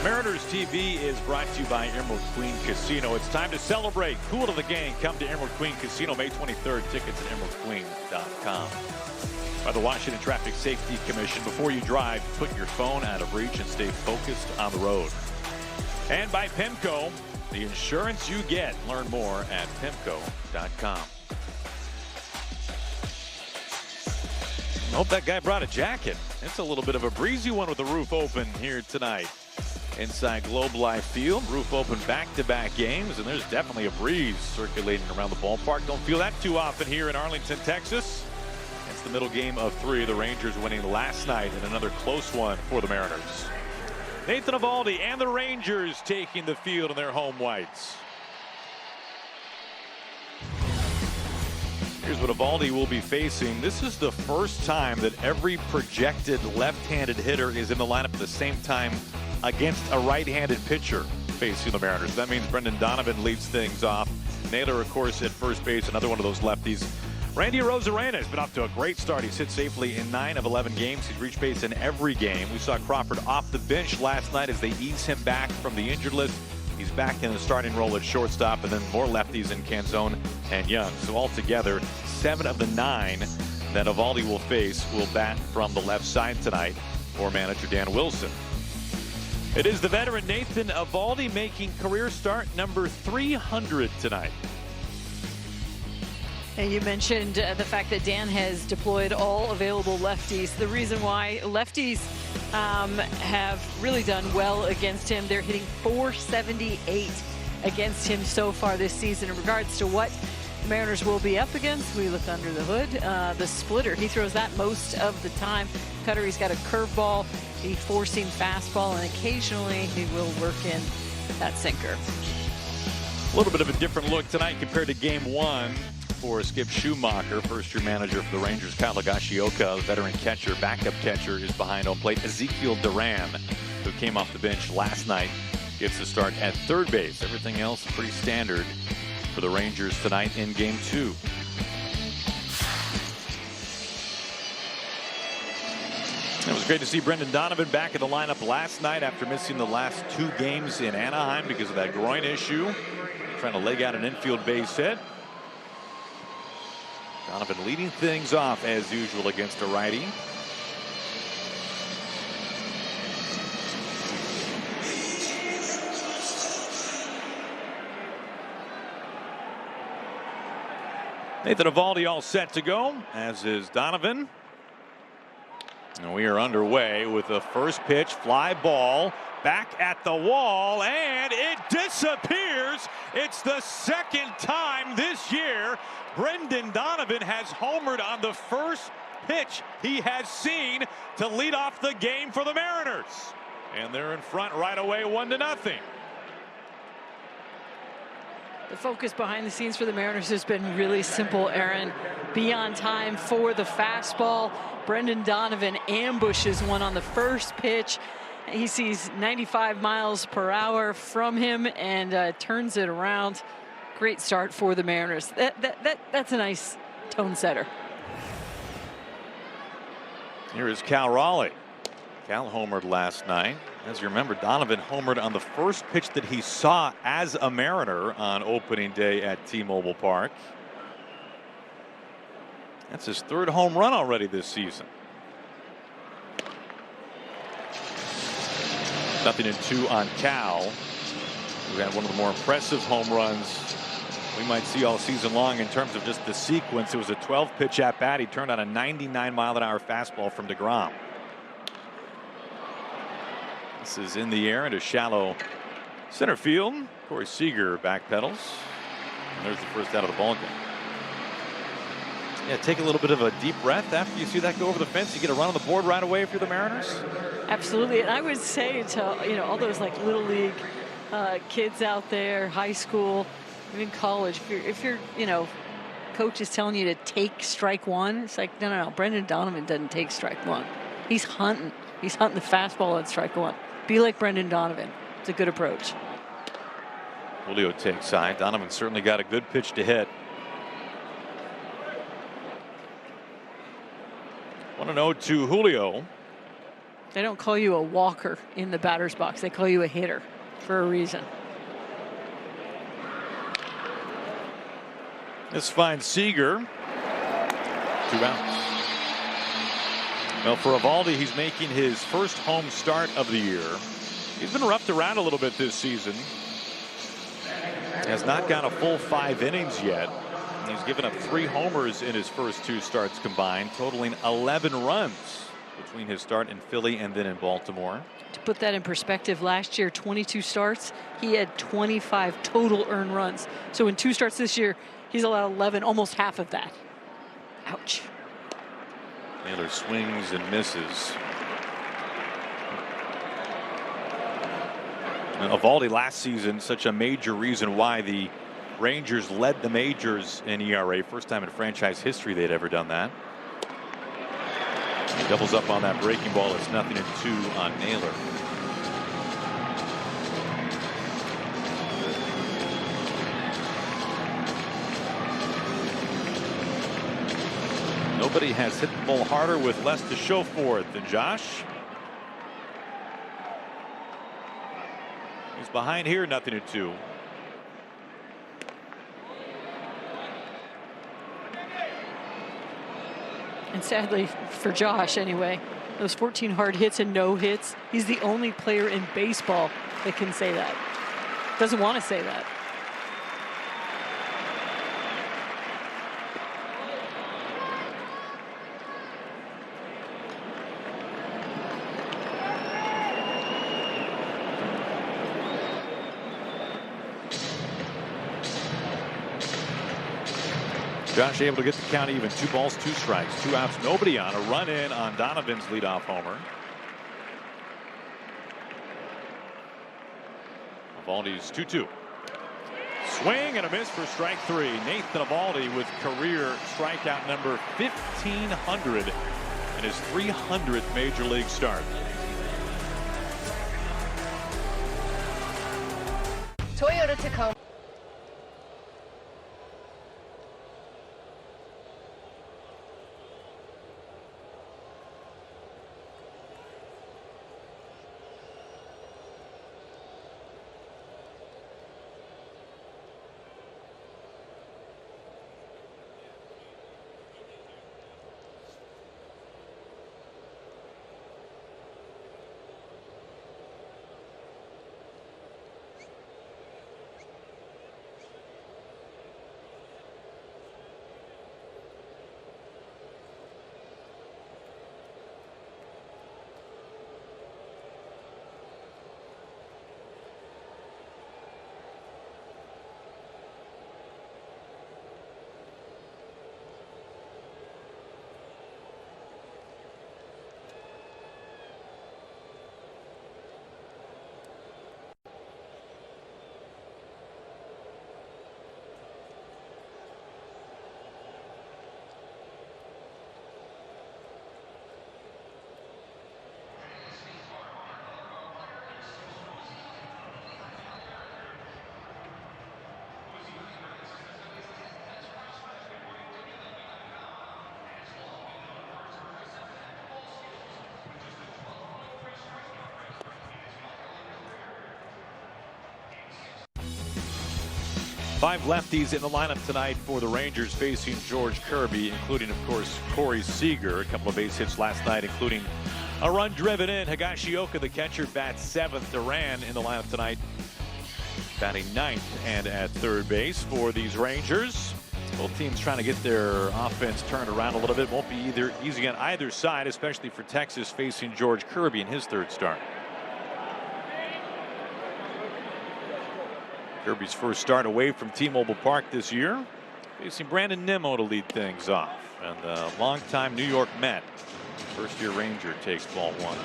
Mariners TV is brought to you by Emerald Queen Casino. It's time to celebrate. Cool to the game. Come to Emerald Queen Casino May 23rd. Tickets at emeraldqueen.com. By the Washington Traffic Safety Commission. Before you drive, put your phone out of reach and stay focused on the road. And by PIMCO, the insurance you get. Learn more at PIMCO.com. Hope that guy brought a jacket. It's a little bit of a breezy one with the roof open here tonight. Inside Globe Life Field, roof open back-to-back games, and there's definitely a breeze circulating around the ballpark. Don't feel that too often here in Arlington, Texas. It's the middle game of 3. The Rangers winning last night in another close one for the Mariners. Nathan Eovaldi and the Rangers taking the field in their home whites. Here's what Eovaldi will be facing. This is the first time that every projected left-handed hitter is in the lineup at the same time against a right-handed pitcher facing the Mariners. That means Brendan Donovan leads things off. Naylor, of course, at first base, another one of those lefties. Randy Arozarena has been off to a great start. He's hit safely in 9 of 11 games. He's reached base in every game. We saw Crawford off the bench last night as they ease him back from the injured list. He's back in the starting role at shortstop, and then more lefties in Canzone and Young. So altogether, 7 of the 9 that Eovaldi will face will bat from the left side tonight for manager Dan Wilson. It is the veteran Nathan Eovaldi making career start number 300 tonight. And you mentioned the fact that Dan has deployed all available lefties. The reason why lefties have really done well against him. They're hitting .478 against him so far this season. In regards to what the Mariners will be up against, we look under the hood. The splitter, he throws that most of the time. Cutter, he's got a curveball, a four-seam fastball, and occasionally he will work in that sinker. A little bit of a different look tonight compared to game 1 for Skip Schumacher, first-year manager for the Rangers. Kyle Higashioka, veteran catcher, backup catcher, is behind home plate. Ezekiel Duran, who came off the bench last night, gets the start at third base. Everything else pretty standard for the Rangers tonight in game 2. It was great to see Brendan Donovan back in the lineup last night after missing the last 2 games in Anaheim because of that groin issue. Trying to leg out an infield base hit. Donovan leading things off as usual against a righty. Nathan Eovaldi all set to go, as is Donovan. And we are underway with the first pitch, fly ball, back at the wall, and it disappears. It's the second time this year Brendan Donovan has homered on the first pitch he has seen to lead off the game for the Mariners. And they're in front right away, 1-0. The focus behind the scenes for the Mariners has been really simple, Aaron. Be on time for the fastball. Brendan Donovan ambushes one on the first pitch. He sees 95 miles per hour from him and turns it around. Great start for the Mariners. That's a nice tone setter. Here is Cal Raleigh. Cal homered last night. As you remember, Donovan homered on the first pitch that he saw as a Mariner on opening day at T-Mobile Park. That's his 3rd home run already this season. 0-2 on Cal, who had one of the more impressive home runs we might see all season long in terms of just the sequence. It was a 12-pitch at bat. He turned on a 99-mile-an-hour fastball from DeGrom. This is in the air into shallow center field. Corey Seager backpedals. And there's the first out of the ballgame. Yeah, take a little bit of a deep breath after you see that go over the fence. You get a run on the board right away if you're the Mariners. Absolutely, and I would say to all those like little league kids out there, high school, even college, if you're coach is telling you to take strike 1, it's like no. Brendan Donovan doesn't take strike 1. He's hunting the fastball at strike 1. Be like Brendan Donovan. It's a good approach. Julio takes side. Donovan certainly got a good pitch to hit. 1-0 to Julio. They don't call you a walker in the batter's box. They call you a hitter for a reason. This finds Seager. 2 outs. Well, for Eovaldi, he's making his first home start of the year. He's been roughed around a little bit this season. Has not gone a full 5 innings yet. He's given up 3 homers in his first 2 starts combined, totaling 11 runs between his start in Philly and then in Baltimore. To put that in perspective, last year, 22 starts, he had 25 total earned runs. So in 2 starts this year, he's allowed 11, almost half of that. Ouch. Naylor swings and misses. Eovaldi last season, such a major reason why the Rangers led the majors in ERA. First time in franchise history they'd ever done that. He doubles up on that breaking ball. It's 0-2 on Naylor. Nobody has hit the ball harder with less to show for it than Josh. He's behind here, 0-2. And sadly for Josh anyway, those 14 hard hits and no hits, he's the only player in baseball that can say that. Doesn't want to say that. Josh able to get the count even. 2 balls, 2 strikes, 2 outs, nobody on. A run in on Donovan's leadoff homer. Eovaldi's 2-2. Swing and a miss for strike 3. Nathan Eovaldi with career strikeout number 1,500 in his 300th major league start. Toyota Tacoma. Five lefties in the lineup tonight for the Rangers facing George Kirby, including, of course, Corey Seager. A couple of base hits last night, including a run driven in. Higashioka, the catcher, bats 7th. Duran in the lineup tonight, batting 9th and at third base for these Rangers. Both teams trying to get their offense turned around a little bit. Won't be either easy on either side, especially for Texas facing George Kirby in his 3rd start. Kirby's first start away from T-Mobile Park this year, facing Brandon Nimmo to lead things off. And the longtime New York Met, first-year Ranger, takes ball 1.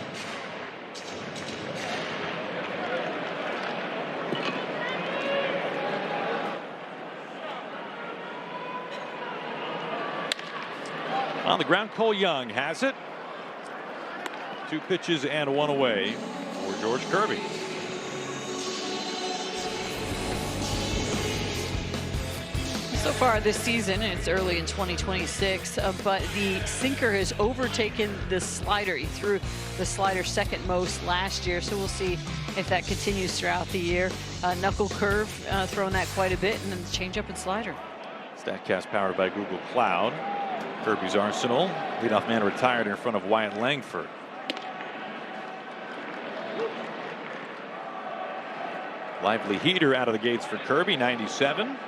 On the ground, Cole Young has it. 2 pitches and 1 away for George Kirby. So far this season, and it's early in 2026, but the sinker has overtaken the slider. He threw the slider second most last year, so we'll see if that continues throughout the year. Knuckle curve, throwing that quite a bit, and then the changeup and slider. StatCast powered by Google Cloud. Kirby's arsenal. Leadoff man retired in front of Wyatt Langford. Lively heater out of the gates for Kirby, 97.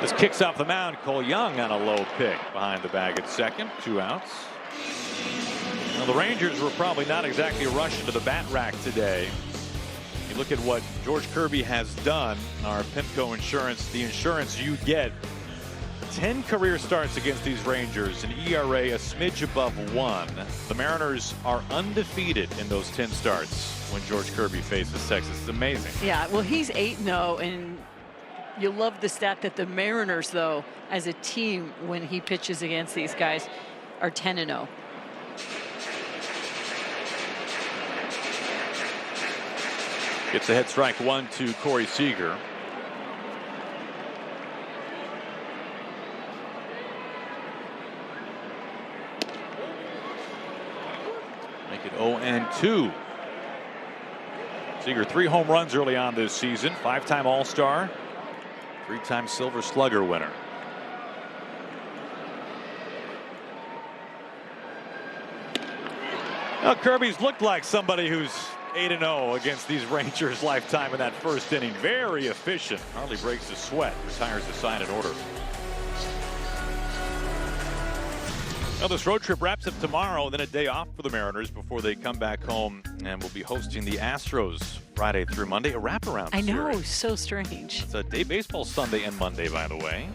This kicks off the mound. Cole Young on a low pick behind the bag at second. 2 outs. Well, the Rangers were probably not exactly rushing to the bat rack today. You look at what George Kirby has done. Our Pimco Insurance, the insurance you get. 10 career starts against these Rangers, an ERA a smidge above 1. The Mariners are undefeated in those 10 starts when George Kirby faces Texas. It's amazing. Yeah, well, he's 8-0, and you love the stat that the Mariners, though, as a team, when he pitches against these guys, are 10-0. Gets a head strike 1 to Corey Seager. Make it 0-2. Seager 3 home runs early on this season. 5-time All-Star. 3-time Silver Slugger winner. Now Kirby's looked like somebody who's 8-0 against these Rangers lifetime in that first inning. Very efficient. Hardly breaks a sweat. Retires the sign in order. Now this road trip wraps up tomorrow, then a day off for the Mariners before they come back home, and we'll be hosting the Astros Friday through Monday. A wraparound I know, series. so strange. It's a day baseball Sunday and Monday, by the way.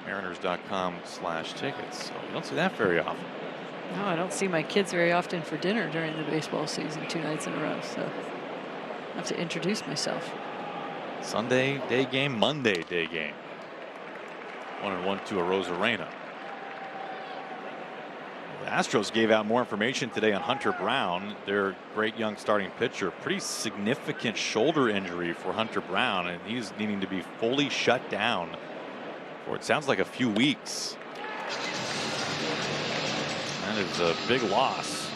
Mariners.com/tickets. So you don't see that very often. No, I don't see my kids very often for dinner during the baseball season 2 nights in a row, so I have to introduce myself. Sunday day game, Monday day game. 1-1 to Arozarena. The Astros gave out more information today on Hunter Brown, their great young starting pitcher. Pretty significant shoulder injury for Hunter Brown, and he's needing to be fully shut down for it sounds like a few weeks. That is a big loss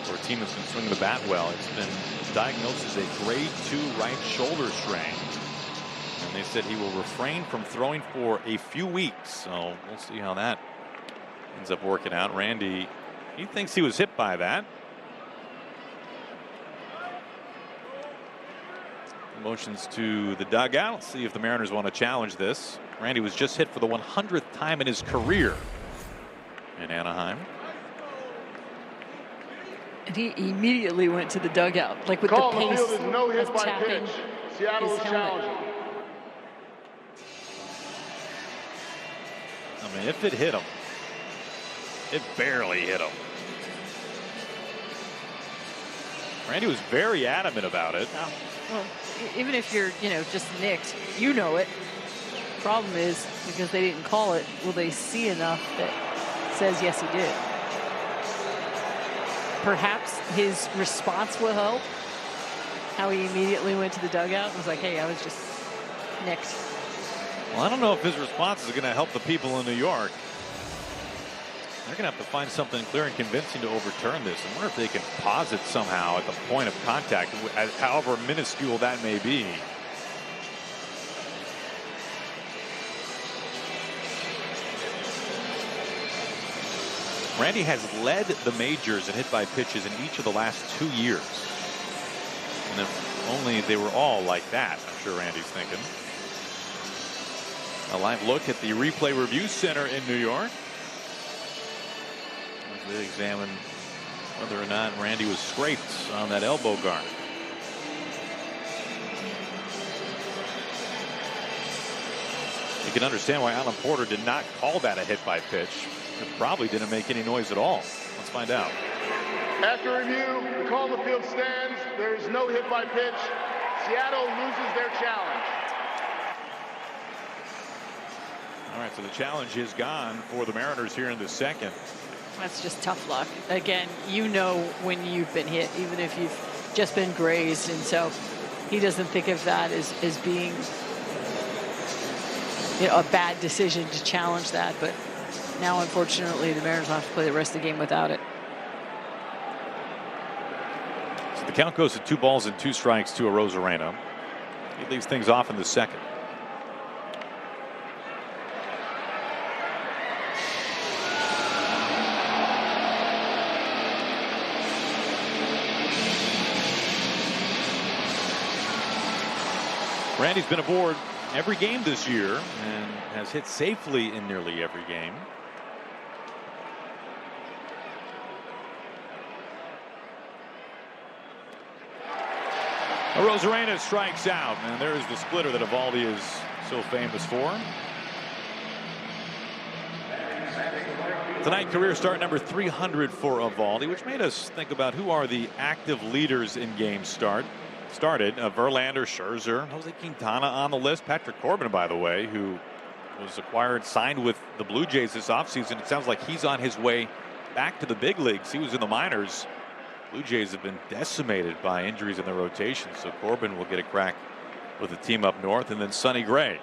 for a team that's been swinging the bat well. It's been diagnosed as a grade 2 right shoulder strain. And they said he will refrain from throwing for a few weeks. So we'll see how that ends up working out. Randy, he thinks he was hit by that. Motions to the dugout. Let's see if the Mariners want to challenge this. Randy was just hit for the 100th time in his career in Anaheim. And he immediately went to the dugout, like with Call the on the pace field is no hit of by tapping pitch. Seattle his is helmet. challenging. I mean, if it hit him, it barely hit him. Randy was very adamant about it. Oh, well, even if you're, just nicked, you know it. Problem is, because they didn't call it, will they see enough that says yes, he did? Perhaps his response will help. How he immediately went to the dugout and was like, hey, I was just nicked. Well, I don't know if his response is going to help the people in New York. They're going to have to find something clear and convincing to overturn this. I wonder if they can pause it somehow at the point of contact, however minuscule that may be. Randy has led the majors in hit by pitches in each of the last 2 years. And if only they were all like that, I'm sure Randy's thinking. A live look at the Replay Review Center in New York. As they examine whether or not Randy was scraped on that elbow guard. You can understand why Alan Porter did not call that a hit by pitch. It probably didn't make any noise at all. Let's find out. After review, the call on the field stands. There is no hit by pitch. Seattle loses their challenge. All right, so the challenge is gone for the Mariners here in the second. That's just tough luck. Again, you know when you've been hit, even if you've just been grazed. And so he doesn't think of that as being, you know, a bad decision to challenge that. But now, unfortunately, the Mariners will have to play the rest of the game without it. So the count goes to 2 balls and 2 strikes to Arozarena. He leaves things off in the second. Randy's been aboard every game this year and has hit safely in nearly every game. Arozarena strikes out, and there's the splitter that Eovaldi is so famous for. Tonight, career start number 300 for Eovaldi, which made us think about who are the active leaders in games started. Verlander, Scherzer, Jose Quintana on the list. Patrick Corbin, by the way, who was acquired, signed with the Blue Jays this offseason. It sounds like he's on his way back to the big leagues. He was in the minors. Blue Jays have been decimated by injuries in their rotation, so Corbin will get a crack with the team up north. And then Sonny Gray.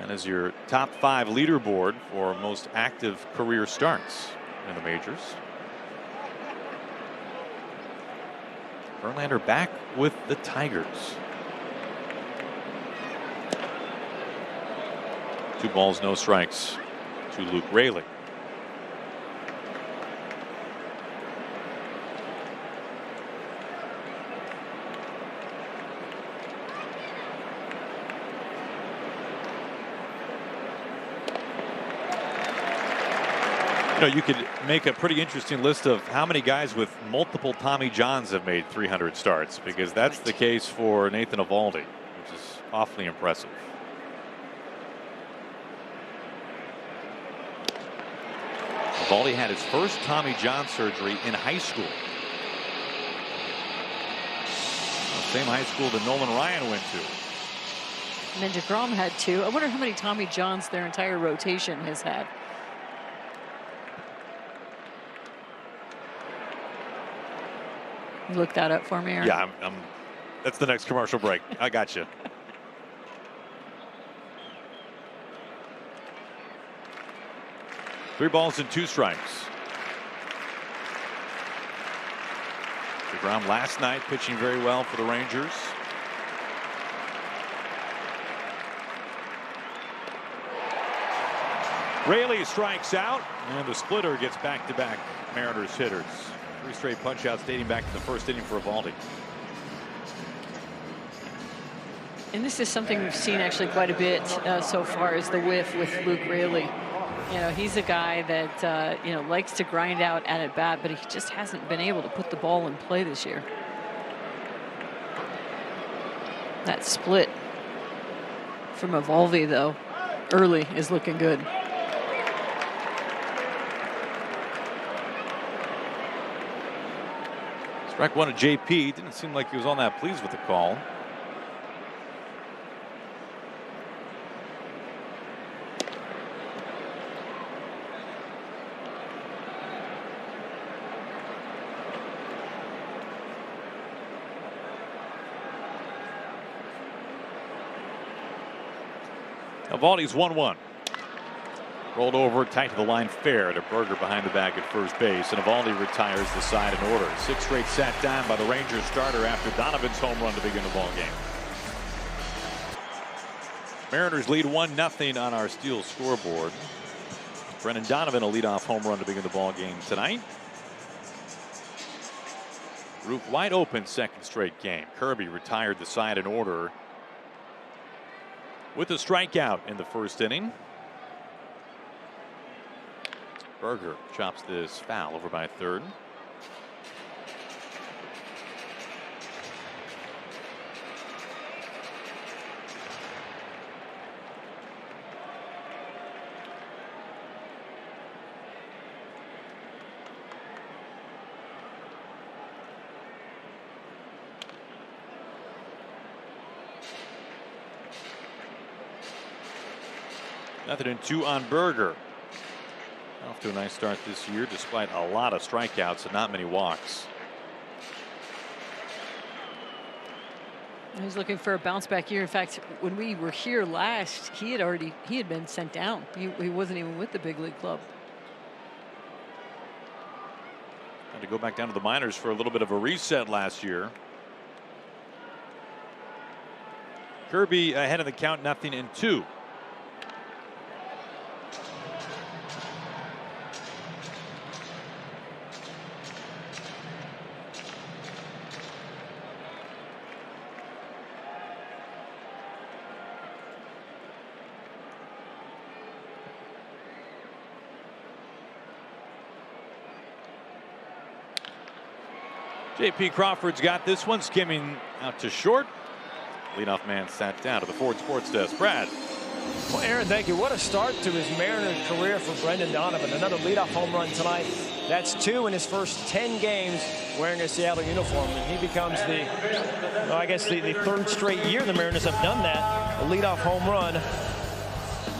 And as your top 5 leaderboard for most active career starts in the majors. Verlander back with the Tigers. 2 balls, no strikes to Luke Raley. You could make a pretty interesting list of how many guys with multiple Tommy Johns have made 300 starts, because that's the case for Nathan Eovaldi, which is awfully impressive. Eovaldi had his first Tommy John surgery in high school. Same high school that Nolan Ryan went to. And then DeGrom had 2. I wonder how many Tommy Johns their entire rotation has had. Look that up for me, Aaron. Yeah, that's the next commercial break. I got you. Three balls and 2 strikes. DeGrom last night pitching very well for the Rangers. Raley strikes out, and the splitter gets back-to-back Mariners hitters. 3 straight punch-outs dating back to the first inning for Eovaldi. And this is something we've seen actually quite a bit so far, is the whiff with Luke Raley. You know, he's a guy that, you know, likes to grind out at bat, but he just hasn't been able to put the ball in play this year. That split from Eovaldi, though, early is looking good. Strike 1 to JP. Didn't seem like he was all that pleased with the call. Eovaldi's 1-1. Rolled over tight to the line fair to Berger behind the bag at first base, and Eovaldi retires the side in order. 6 straight sat down by the Rangers starter after Donovan's home run to begin the ball game. Mariners lead 1-0 on our Steel scoreboard. Brendan Donovan a leadoff home run to begin the ball game tonight. Roof wide open, second straight game. Kirby retired the side in order with a strikeout in the first inning. Berger chops this foul over by third. 0-2 on Berger. Off to a nice start this year, despite a lot of strikeouts and not many walks. He's looking for a bounce back year. In fact, when we were here last, he had been sent down. He wasn't even with the big league club. Had to go back down to the minors for a little bit of a reset last year. Kirby ahead of the count, 0-2. J.P. Crawford's got this one, skimming out to short. Leadoff man sat down to the Ford Sports Desk. Brad. Well, Aaron, thank you. What a start to his Mariner career for Brendan Donovan. Another leadoff home run tonight. That's 2 in his first 10 games wearing a Seattle uniform. And he becomes the 3rd straight year the Mariners have done that. A leadoff home run.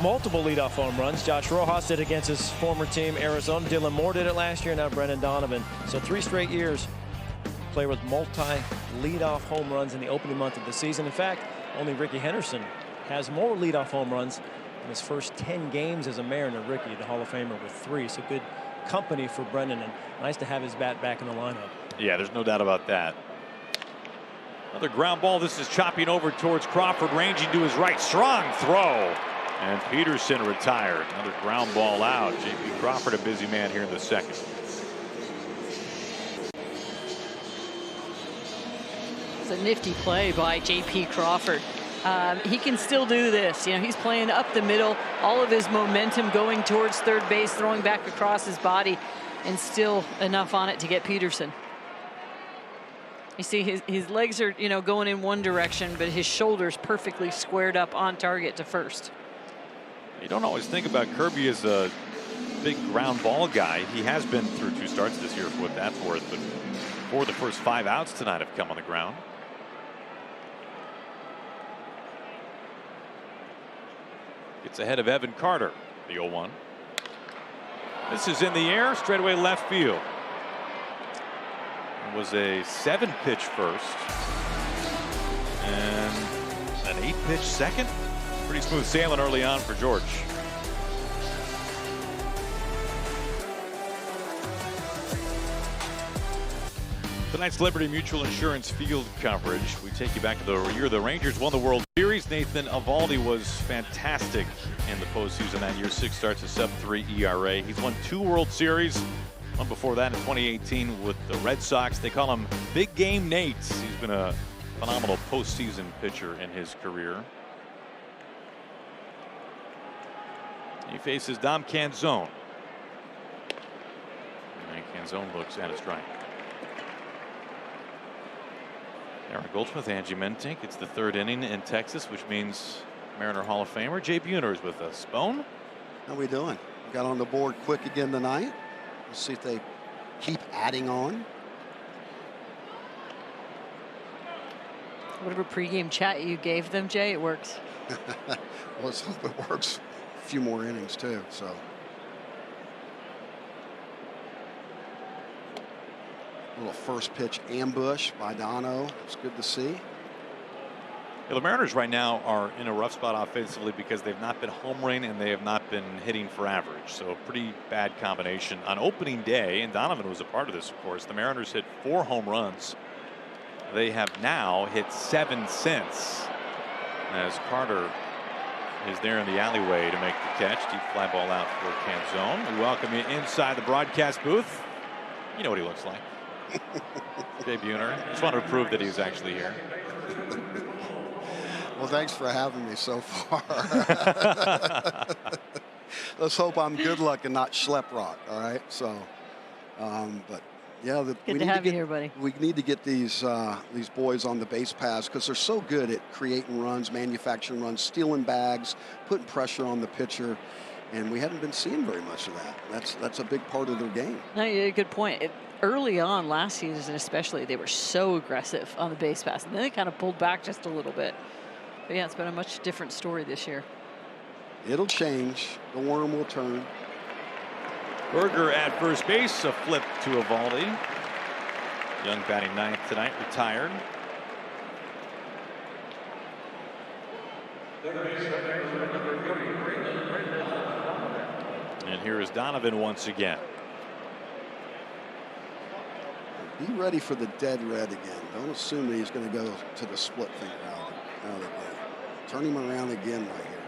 Multiple leadoff home runs. Josh Rojas did against his former team, Arizona. Dylan Moore did it last year. Now Brendan Donovan. So 3 straight years. Player with multi-leadoff home runs in the opening month of the season. In fact, only Ricky Henderson has more leadoff home runs in his first 10 games as a Mariner. Ricky, the Hall of Famer, with 3. So good company for Brendan, and nice to have his bat back in the lineup. Yeah, there's no doubt about that. Another ground ball. This is chopping over towards Crawford, ranging to his right. Strong throw. And Peterson retired. Another ground ball out. J.P. Crawford, a busy man here in the second. A nifty play by J.P. Crawford. He can still do this. You know, he's playing up the middle, all of his momentum going towards third base, throwing back across his body, and still enough on it to get Peterson. You see his legs are, you know, going in one direction, but his shoulders perfectly squared up on target to first. You don't always think about Kirby as a big ground ball guy. He has been through 2 starts this year for what that's worth, but 4 of the first 5 outs tonight have come on the ground. Gets ahead of Evan Carter, the 0-1. This is in the air, straightaway left field. It was a 7-pitch first and an 8-pitch second. Pretty smooth sailing early on for George. Tonight's Liberty Mutual Insurance field coverage. We take you back to the year the Rangers won the World Series. Nathan Eovaldi was fantastic in the postseason that year. 6 starts, a sub-3 ERA. He's won 2 World Series. One before that in 2018 with the Red Sox. They call him Big Game Nate. He's been a phenomenal postseason pitcher in his career. He faces Dom Canzone. And Canzone looks at a strike. Aaron Goldsmith, Angie Mentink. It's the 3rd inning in Texas, which means Mariner Hall of Famer Jay Buhner is with us. Bone, how we doing? Got on the board quick again tonight. Let's see if they keep adding on. Whatever pregame chat you gave them, Jay, it works. Well, let's hope it works a few more innings too. So. Little first pitch ambush by Dono. It's good to see. Yeah, the Mariners right now are in a rough spot offensively because they've not been homering and they have not been hitting for average. So pretty bad combination on opening day, and Donovan was a part of this, of course. The Mariners hit 4 home runs. They have now hit 7 since, as Carter is there in the alleyway to make the catch. Deep fly ball out for Canzone. We welcome you inside the broadcast booth. You know what he looks like. Jay Buhner. Just wanted to prove that he's actually here. Well, thanks for having me so far. Let's hope I'm good luck and not schlep rock. All right. So, but yeah, good to have you here, buddy. We need to get these boys on the base paths because they're so good at creating runs, manufacturing runs, stealing bags, putting pressure on the pitcher. And we haven't been seeing very much of that. That's a big part of their game. No, yeah, good point. Early on last season especially, they were so aggressive on the base pass, and then they kind of pulled back just a little bit. But yeah, it's been a much different story this year. It'll change. The worm will turn. Berger at first base, a flip to Eovaldi. Young batting ninth tonight, retired. And here is Donovan once again. Be ready for the dead red again. Don't assume that he's going to go to the split finger out of the game. Turn him around again right here.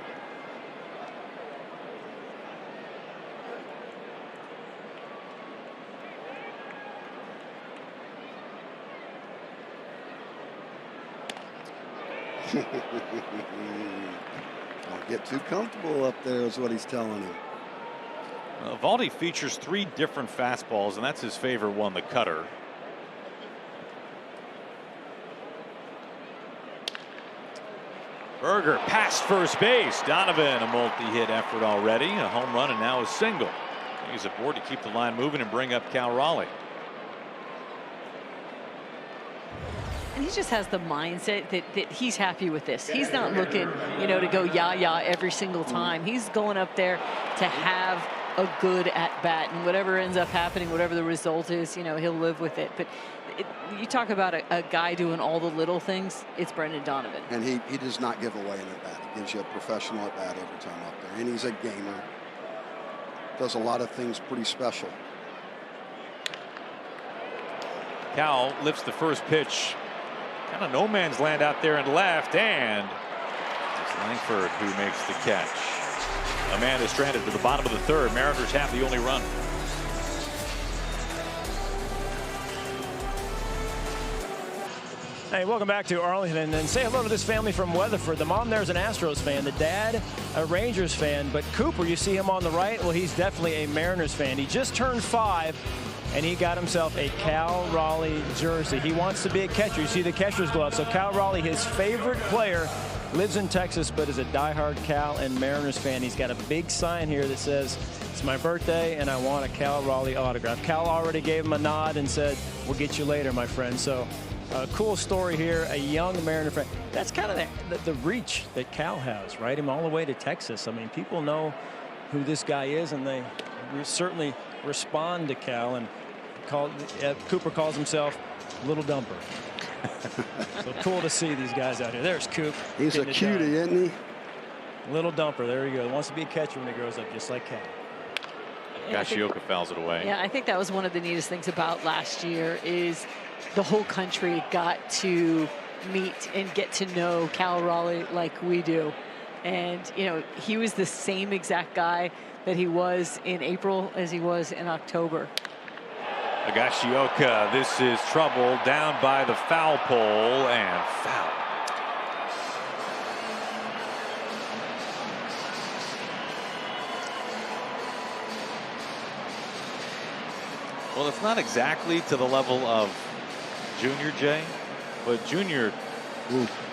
Don't get too comfortable up there is what he's telling him. Eovaldi features 3 different fastballs, and that's his favorite one, the cutter. Berger past first base. Donovan, a multi-hit effort already, a home run, and now a single. He's aboard to keep the line moving and bring up Cal Raleigh. And he just has the mindset that he's happy with this. He's not looking, to go yah every single time. He's going up there to have a good at bat, and whatever ends up happening, whatever the result is, he'll live with it. But you talk about a guy doing all the little things. It's Brendan Donovan. And he does not give away an at bat. He gives you a professional at bat every time up there. And he's a gamer. Does a lot of things pretty special. Cal lifts the first pitch. Kind of no man's land out there in left, and it's Langford who makes the catch. Amanda stranded to the bottom of the third. Mariners have the only run. Hey, welcome back to Arlington, and say hello to this family from Weatherford. The mom there's an Astros fan, the dad a Rangers fan, but Cooper, you see him on the right, well, he's definitely a Mariners fan. He just turned 5, and he got himself a Cal Raleigh jersey. He wants to be a catcher. You see the catcher's glove. So Cal Raleigh, his favorite player, lives in Texas, but is a diehard Cal and Mariners fan. He's got a big sign here that says, "It's my birthday, and I want a Cal Raleigh autograph." Cal already gave him a nod and said, "We'll get you later, my friend." So a cool story here, a young Mariner fan. That's kind of the reach that Cal has, right? Him all the way to Texas. I mean, people know who this guy is, and they certainly respond to Cal. And Cooper calls himself Little Dumper. So cool to see these guys out here. There's Coop. He's a cutie, isn't he? Little Dumper. There you go. Wants to be a catcher when he grows up, just like Cal. Gashioka fouls it away. Yeah, I think that was one of the neatest things about last year is the whole country got to meet and get to know Cal Raleigh like we do. And, he was the same exact guy that he was in April as he was in October. Gashioka, this is trouble, down by the foul pole, and foul. Well, it's not exactly to the level of Junior, Jay, but Junior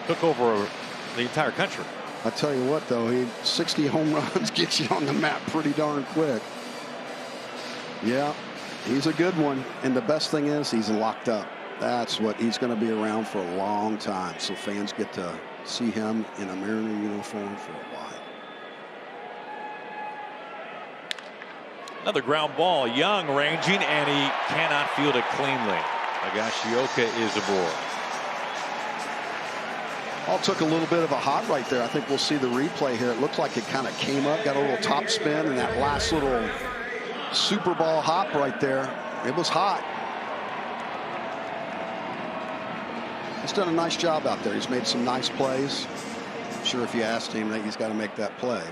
took over the entire country. I tell you what, though, 60 home runs gets you on the map pretty darn quick. Yeah, he's a good one, and the best thing is he's locked up. That's what he's going to be around for a long time, so fans get to see him in a Mariner uniform for a while. Another ground ball, Young ranging, and he cannot field it cleanly. Gashioka is aboard. All took a little bit of a hot right there. I think we'll see the replay here. It looked like it kind of came up, got a little top spin, and that last little Super Ball hop right there. It was hot. He's done a nice job out there. He's made some nice plays. I'm sure if you asked him, he's got to make that play.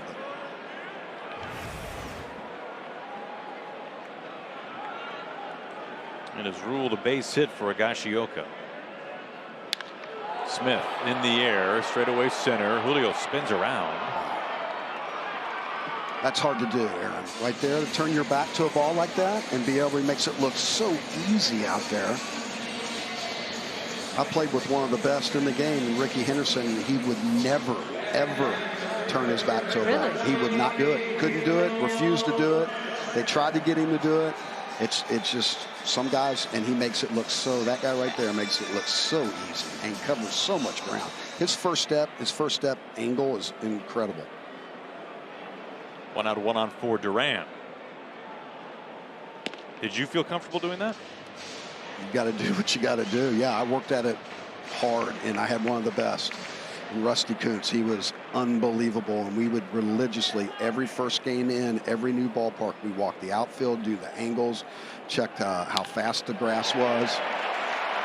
But it is ruled a base hit for Gashioka. Smith in the air, straightaway center. Julio spins around. That's hard to do, Aaron. Right there, to turn your back to a ball like that and be able to makes it look so easy out there. I played with one of the best in the game, Ricky Henderson, and he would never, ever turn his back to a ball. He would not do it. Couldn't do it. Refused to do it. They tried to get him to do it. It's just some guys, and he makes it look so, that guy right there makes it look so easy and covers so much ground. His first step angle is incredible. 1 out, 1 on for Duran. Did you feel comfortable doing that? You got to do what you got to do. Yeah, I worked at it hard, and I had one of the best. And Rusty Kuntz, he was unbelievable, and we would religiously, every first game in, every new ballpark, we walked the outfield, do the angles, checked how fast the grass was.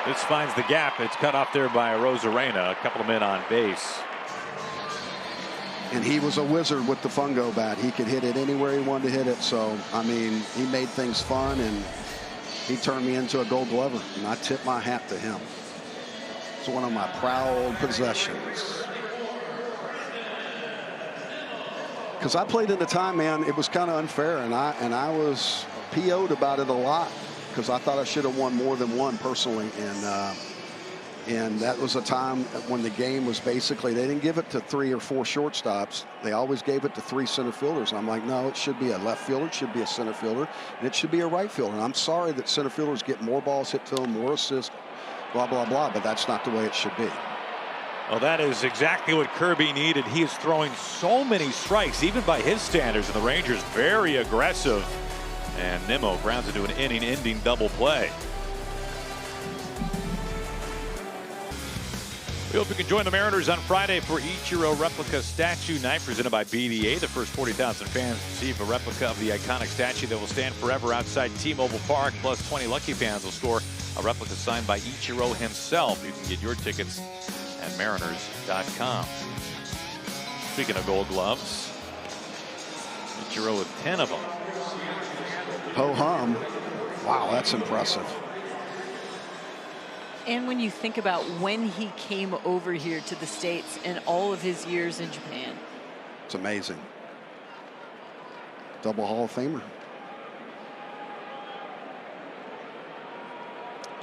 This finds the gap. It's cut off there by Rosarena. A couple of men on base. And he was a wizard with the fungo bat. He could hit it anywhere he wanted to hit it. So, I mean, he made things fun, and he turned me into a Gold Glover, and I tip my hat to him. It's one of my proud possessions. Because I played at the time, man, it was kind of unfair, and I was PO'd about it a lot because I thought I should have won more than one personally, and that was a time when the game was basically, they didn't give it to 3 or 4 shortstops. They always gave it to 3 center fielders. I'm like, no, it should be a left fielder, it should be a center fielder, and it should be a right fielder. And I'm sorry that center fielders get more balls hit to them, more assists, blah, blah, blah, but that's not the way it should be. Well, that is exactly what Kirby needed. He is throwing so many strikes, even by his standards, and the Rangers very aggressive. And Nimmo grounds into an inning-ending double play. We hope you can join the Mariners on Friday for Ichiro Replica Statue Night presented by BDA. The first 40,000 fans receive a replica of the iconic statue that will stand forever outside T-Mobile Park. Plus 20 lucky fans will score a replica signed by Ichiro himself. You can get your tickets at Mariners.com. Speaking of Gold Gloves, Ichiro with 10 of them. Ho hum. Wow, that's impressive. And when you think about when he came over here to the States and all of his years in Japan. It's amazing. Double Hall of Famer.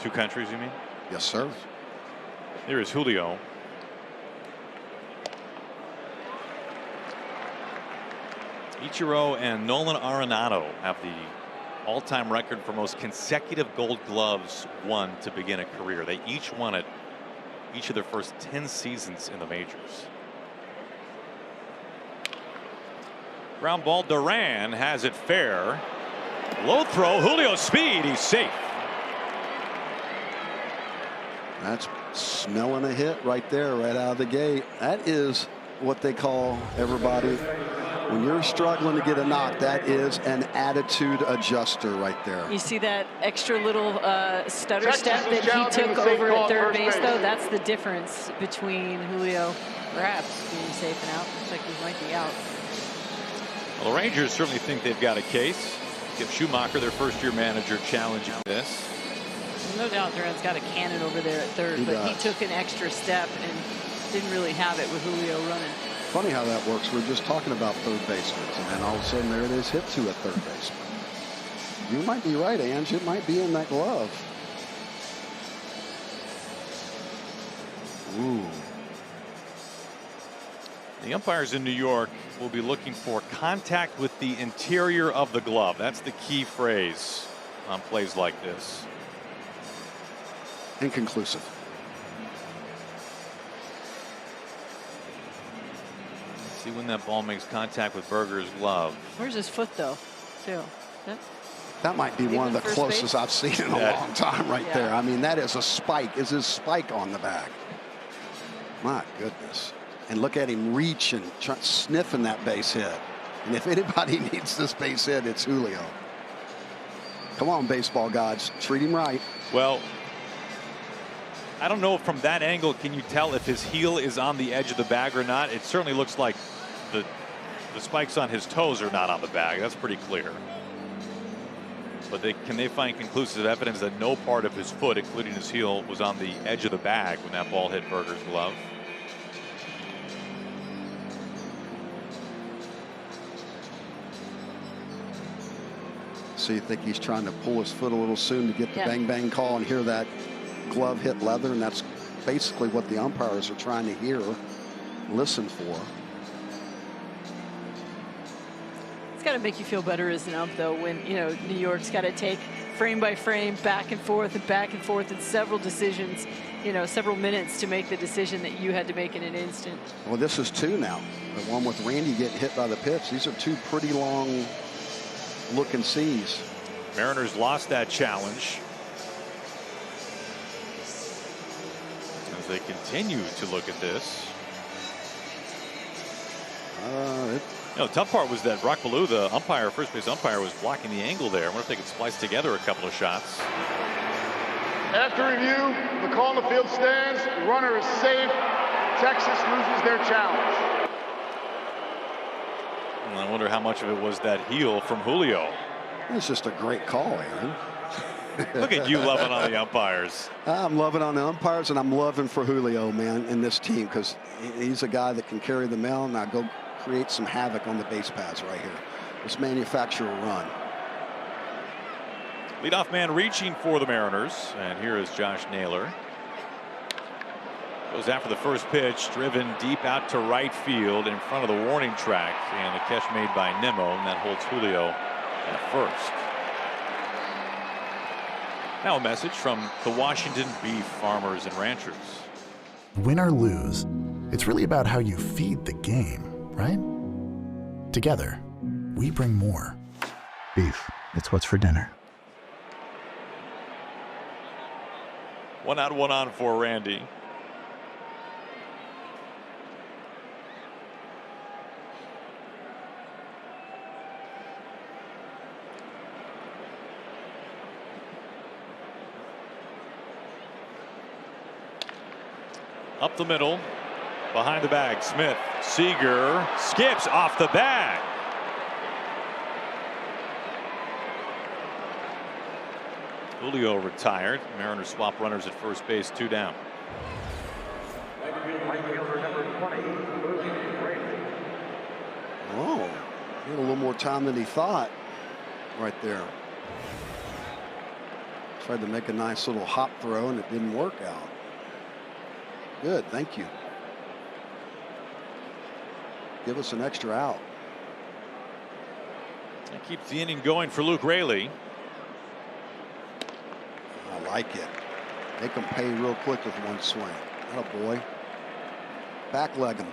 2 countries, you mean? Yes, sir. Here is Julio. Ichiro and Nolan Arenado have the all-time record for most consecutive Gold Gloves won to begin a career. They each won it each of their first 10 seasons in the majors. Ground ball, Duran has it fair. Low throw, Julio speed, he's safe. That's smelling a hit right there, right out of the gate. That is what they call, everybody, when you're struggling to get a knock, that is an attitude adjuster right there. You see that extra little stutter step that he took over at third base, though? That's the difference between Julio perhaps being safe and out. Looks like he might be out. Well, the Rangers certainly think they've got a case. Give Schumacher, their first-year manager, challenging this. No doubt Duran's got a cannon over there at third, but he took an extra step and didn't really have it with Julio running. Funny how that works. We're just talking about third basemen, and then all of a sudden there it is, hit to a third baseman. You might be right, Ange. It might be in that glove. Ooh. The umpires in New York will be looking for contact with the interior of the glove. That's the key phrase on plays like this. Inconclusive. See when that ball makes contact with Berger's glove. Where's his foot, though, too? That might be one of the closest I've seen in a long time right there. I mean, that is a spike. Is his spike on the bag? My goodness. And look at him reach and sniffing that base hit. And if anybody needs this base hit, it's Julio. Come on, baseball gods. Treat him right. Well, I don't know if from that angle can you tell if his heel is on the edge of the bag or not. It certainly looks like the spikes on his toes are not on the bag. That's pretty clear. But can they find conclusive evidence that no part of his foot, including his heel, was on the edge of the bag when that ball hit Berger's glove? So you think he's trying to pull his foot a little soon to get the bang bang call and hear that glove hit leather, and that's basically what the umpires are trying to hear, listen for. It's got to make you feel better as an ump, though, when New York's got to take frame by frame back and forth and several decisions several minutes to make the decision that you had to make in an instant. Well, this is 2 now. The one with Randy getting hit by the pitch. These are 2 pretty long look and sees. Mariners lost that challenge as they continue to look at this. The tough part was that Brock Ballou, the umpire, first base umpire, was blocking the angle there. I wonder if they could splice together a couple of shots. After review, the call on the field stands. The runner is safe. Texas loses their challenge. And I wonder how much of it was that heel from Julio. It's just a great call, Aaron. Look at you loving on the umpires. I'm loving on the umpires, and I'm loving for Julio, man, in this team, because he's a guy that can carry the mail. Now go create some havoc on the base paths right here. Let's manufacture a run. Leadoff man reaching for the Mariners, and here is Josh Naylor. Goes after the first pitch, driven deep out to right field in front of the warning track, and the catch made by Nimmo, and that holds Julio at first. Now a message from the Washington Beef Farmers and Ranchers. Win or lose, it's really about how you feed the game, right? Together, we bring more. Beef, it's what's for dinner. 1 out, 1 on for Randy. Up the middle, behind the bag, Smith, Seager skips off the bag. Julio retired. Mariners swap runners at first base, 2 down. Oh, he had a little more time than he thought right there. Tried to make a nice little hop throw, and it didn't work out. Good, thank you. Give us an extra out. That keeps the inning going for Luke Raley. I like it. Make them pay real quick with one swing. Atta boy. Back leg him.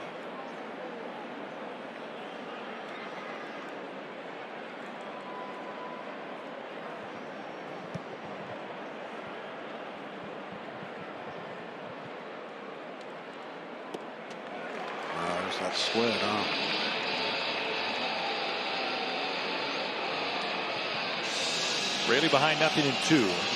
There's that split, huh? Raley behind 0-2.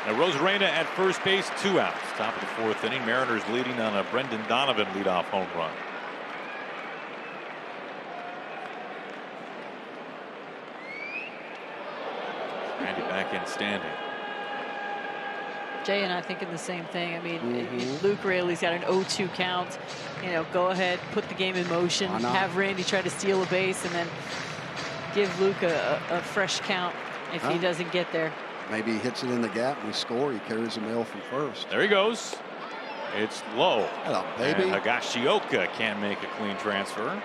Now Rosarena at first base, 2 outs. Top of the 4th inning. Mariners leading on a Brendan Donovan leadoff home run. Randy back in standing. Jay and I thinking the same thing. I mean, Luke Raley's got an 0-2 count. Go ahead, put the game in motion, have Randy try to steal a base, and then give Luke a fresh count if he doesn't get there. Maybe he hits it in the gap and we score. He carries the mail from first. There he goes. It's low. Hello, baby. And Higashioka can't make a clean transfer.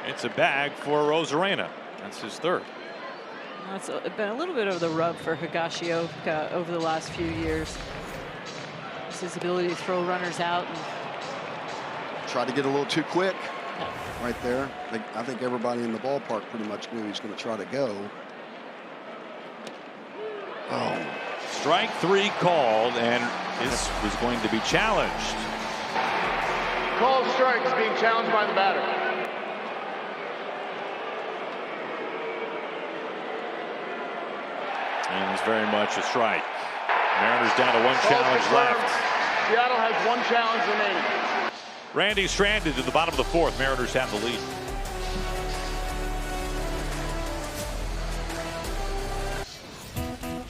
It's a bag for Rosarena. That's his 3rd. Well, it's been a little bit of the rub for Higashioka over the last few years. It's his ability to throw runners out. And try to get a little too quick right there. I think everybody in the ballpark pretty much knew he was going to try to go. Oh. Strike 3 called, and this was going to be challenged. Called strike is being challenged by the batter. And it's very much a strike. Mariners down to 1 challenge left. Seattle has 1 challenge remaining. Randy stranded to the bottom of the 4th. Mariners have the lead.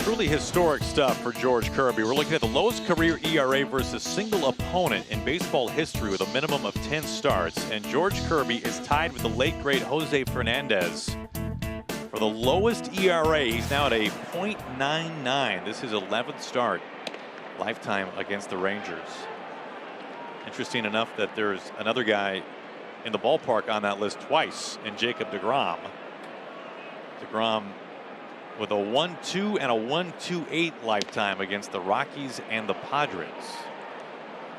Truly historic stuff for George Kirby. We're looking at the lowest career ERA versus single opponent in baseball history with a minimum of 10 starts. And George Kirby is tied with the late great Jose Fernandez for the lowest ERA. He's now at a .99. This is his 11th start lifetime against the Rangers. Interesting enough that there's another guy in the ballpark on that list twice in Jacob deGrom. deGrom with a 1.2 and a 1.28 lifetime against the Rockies and the Padres.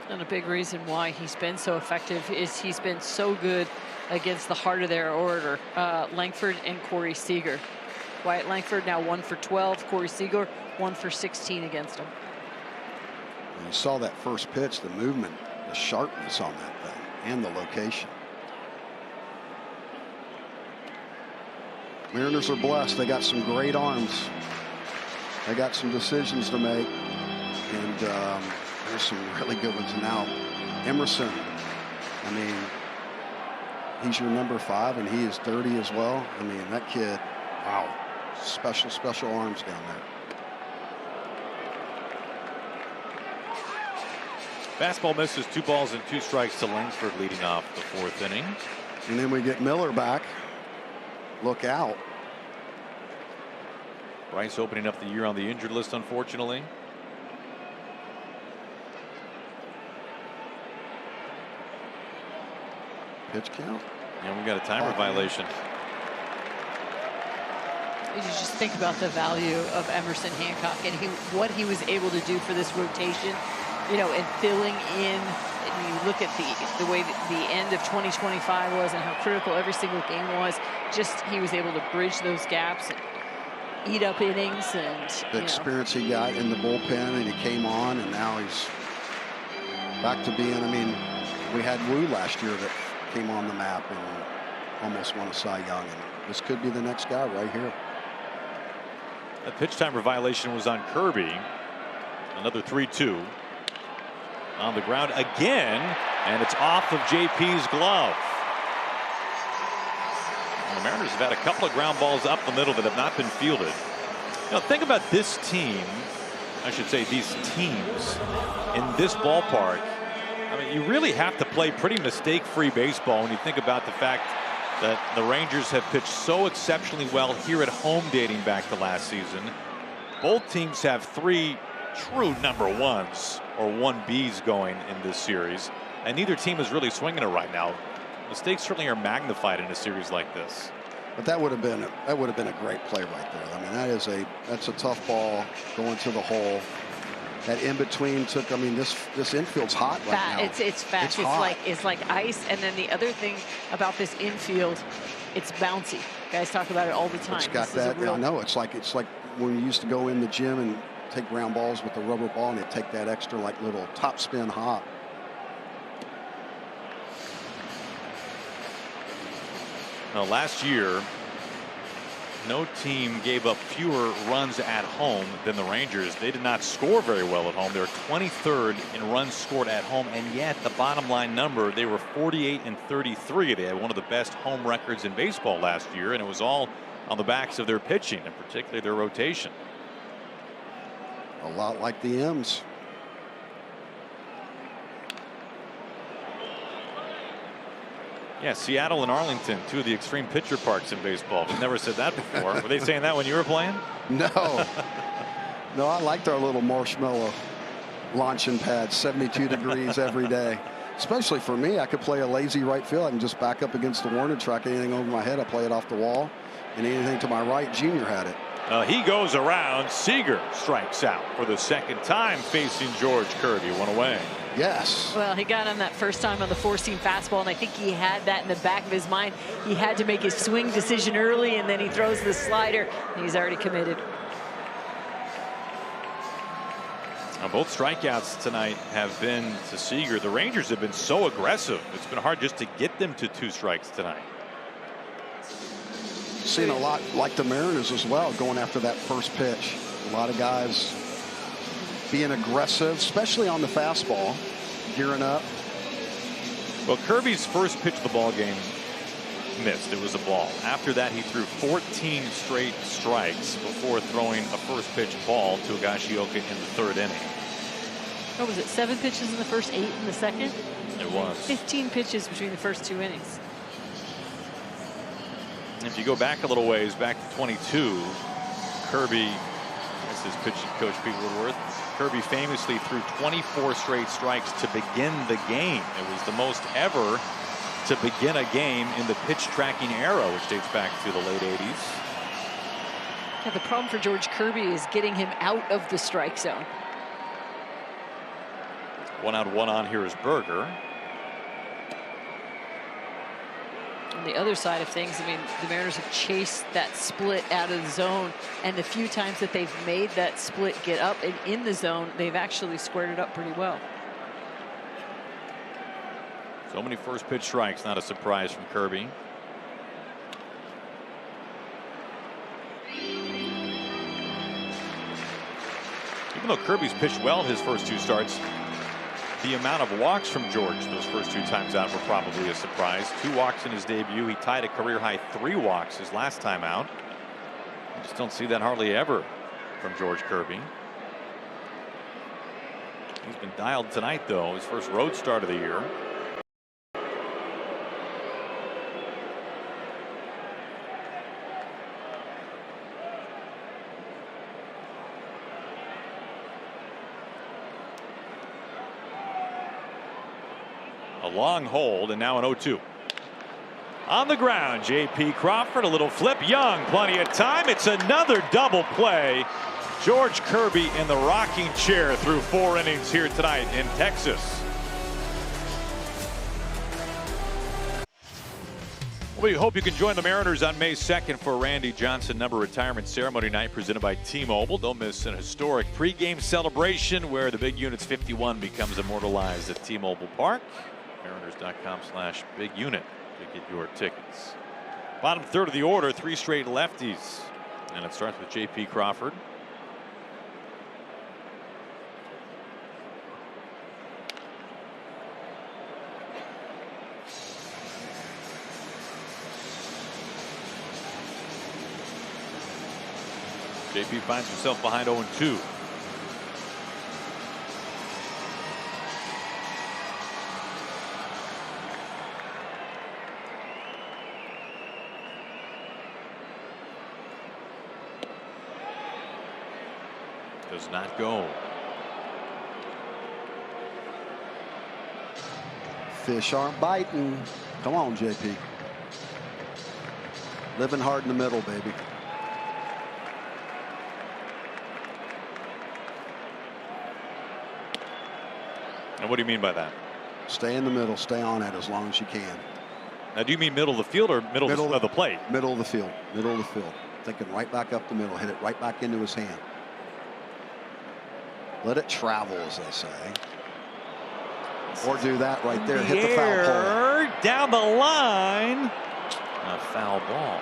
And a big reason why he's been so effective is he's been so good against the heart of their order, Langford and Corey Seager. Wyatt Langford now 1 for 12. Corey Seager 1 for 16 against him. You saw that first pitch, the movement, the sharpness on that thing, and the location. Mariners are blessed. They got some great arms. They got some decisions to make, and there's some really good ones now. Emerson, I mean, he's your number 5, and he is 30 as well. I mean, that kid, wow, special arms down there. Fastball misses, 2 balls and 2 strikes to Langford leading off the 4th inning. And then we get Miller back. Look out. Rice opening up the year on the injured list, unfortunately. Pitch count. And we got a timer violation. You just think about the value of Emerson Hancock and what he was able to do for this rotation, you know, and filling in. And you look at the way that the end of 2025 was and how critical every single game was. Just he was able to bridge those gaps and eat up innings, and the experience he got in the bullpen, and he came on, and now he's back to being. I mean, we had Wu last year that came on the map and almost won a Cy Young, and this could be the next guy right here. The pitch timer violation was on Kirby. Another 3-2 on the ground again, and it's off of JP's glove. And the Mariners have had a couple of ground balls up the middle that have not been fielded. You know, think about this team, I should say these teams in this ballpark. I mean, you really have to play pretty mistake-free baseball when you think about the fact that the Rangers have pitched so exceptionally well here at home dating back to last season. Both teams have 3 true number 1s or 1Bs going in this series, and neither team is really swinging it right now. Mistakes certainly are magnified in a series like this. But that would have been a great play right there. I mean, that's a tough ball going to the hole. That in between took. I mean, this infield's hot right now. It's fast. It's like ice. And then the other thing about this infield, it's bouncy. Guys talk about it all the time. It's got that. I know. It's like when you used to go in the gym and take ground balls with the rubber ball, and it take that extra like little top spin hop. Now, last year, no team gave up fewer runs at home than the Rangers. They did not score very well at home. They were 23rd in runs scored at home, and yet the bottom line number, they were 48 and 33. They had one of the best home records in baseball last year, and it was all on the backs of their pitching, and particularly their rotation. A lot like the M's. Yeah, Seattle and Arlington, 2 of the extreme pitcher parks in baseball. We've never said that before. Were they saying that when you were playing? No. No, I liked our little marshmallow launching pad, 72 degrees every day. Especially for me, I could play a lazy right field. I can just back up against the warning track. Anything over my head, I play it off the wall. And anything to my right, Junior had it. He goes around. Seager strikes out for the 2nd time facing George Kirby. 1 away. Yes. Well, he got on that first time on the 4-seam fastball, and I think he had that in the back of his mind. He had to make his swing decision early, and then he throws the slider, and he's already committed. Now, both strikeouts tonight have been to Seager. The Rangers have been so aggressive. It's been hard just to get them to 2 strikes tonight. Seen a lot like the Mariners as well, going after that first pitch. A lot of guys being aggressive, especially on the fastball, gearing up. Well, Kirby's first pitch of the ball game missed. It was a ball. After that, he threw 14 straight strikes before throwing a first pitch ball to Higashioka in the third inning. What was it, 7 pitches in the first, 8 in the second? It was. 15 pitches between the first 2 innings. If you go back a little ways, back to 22, Kirby, this is pitching coach Pete Woodworth, Kirby famously threw 24 straight strikes to begin the game. It was the most ever to begin a game in the pitch tracking era, which dates back to the late 80s. Yeah, the problem for George Kirby is getting him out of the strike zone. 1 out, 1 on. Here is Berger. On the other side of things, I mean, the Mariners have chased that split out of the zone, and the few times that they've made that split get up and in the zone, they've actually squared it up pretty well. So many first pitch strikes, not a surprise from Kirby. Even though Kirby's pitched well his first 2 starts, the amount of walks from George those first 2 times out were probably a surprise. 2 walks in his debut. He tied a career high 3 walks his last time out. You just don't see that hardly ever from George Kirby. He's been dialed tonight, though, his first road start of the year. A long hold, and now an 0-2. On the ground, J.P. Crawford, a little flip. Young, plenty of time. It's another double play. George Kirby in the rocking chair through 4 innings here tonight in Texas. We hope you can join the Mariners on May 2nd for Randy Johnson number retirement ceremony night presented by T-Mobile. Don't miss an historic pregame celebration where the Big Unit's 51 becomes immortalized at T-Mobile Park. Mariners.com/Big Unit to get your tickets. Bottom third of the order, 3 straight lefties. And it starts with J.P. Crawford. JP finds himself behind 0-2. Does not go. Fish aren't biting. Come on, JP. Living hard in the middle, baby. And what do you mean by that? Stay in the middle. Stay on it as long as you can. Now, do you mean middle of the field or middle of the plate? Middle of the field. Middle of the field. Thinking right back up the middle. Hit it right back into his hand. Let it travel, as they say. Or do that right there. Hit the foul pole. Down the line. A foul ball.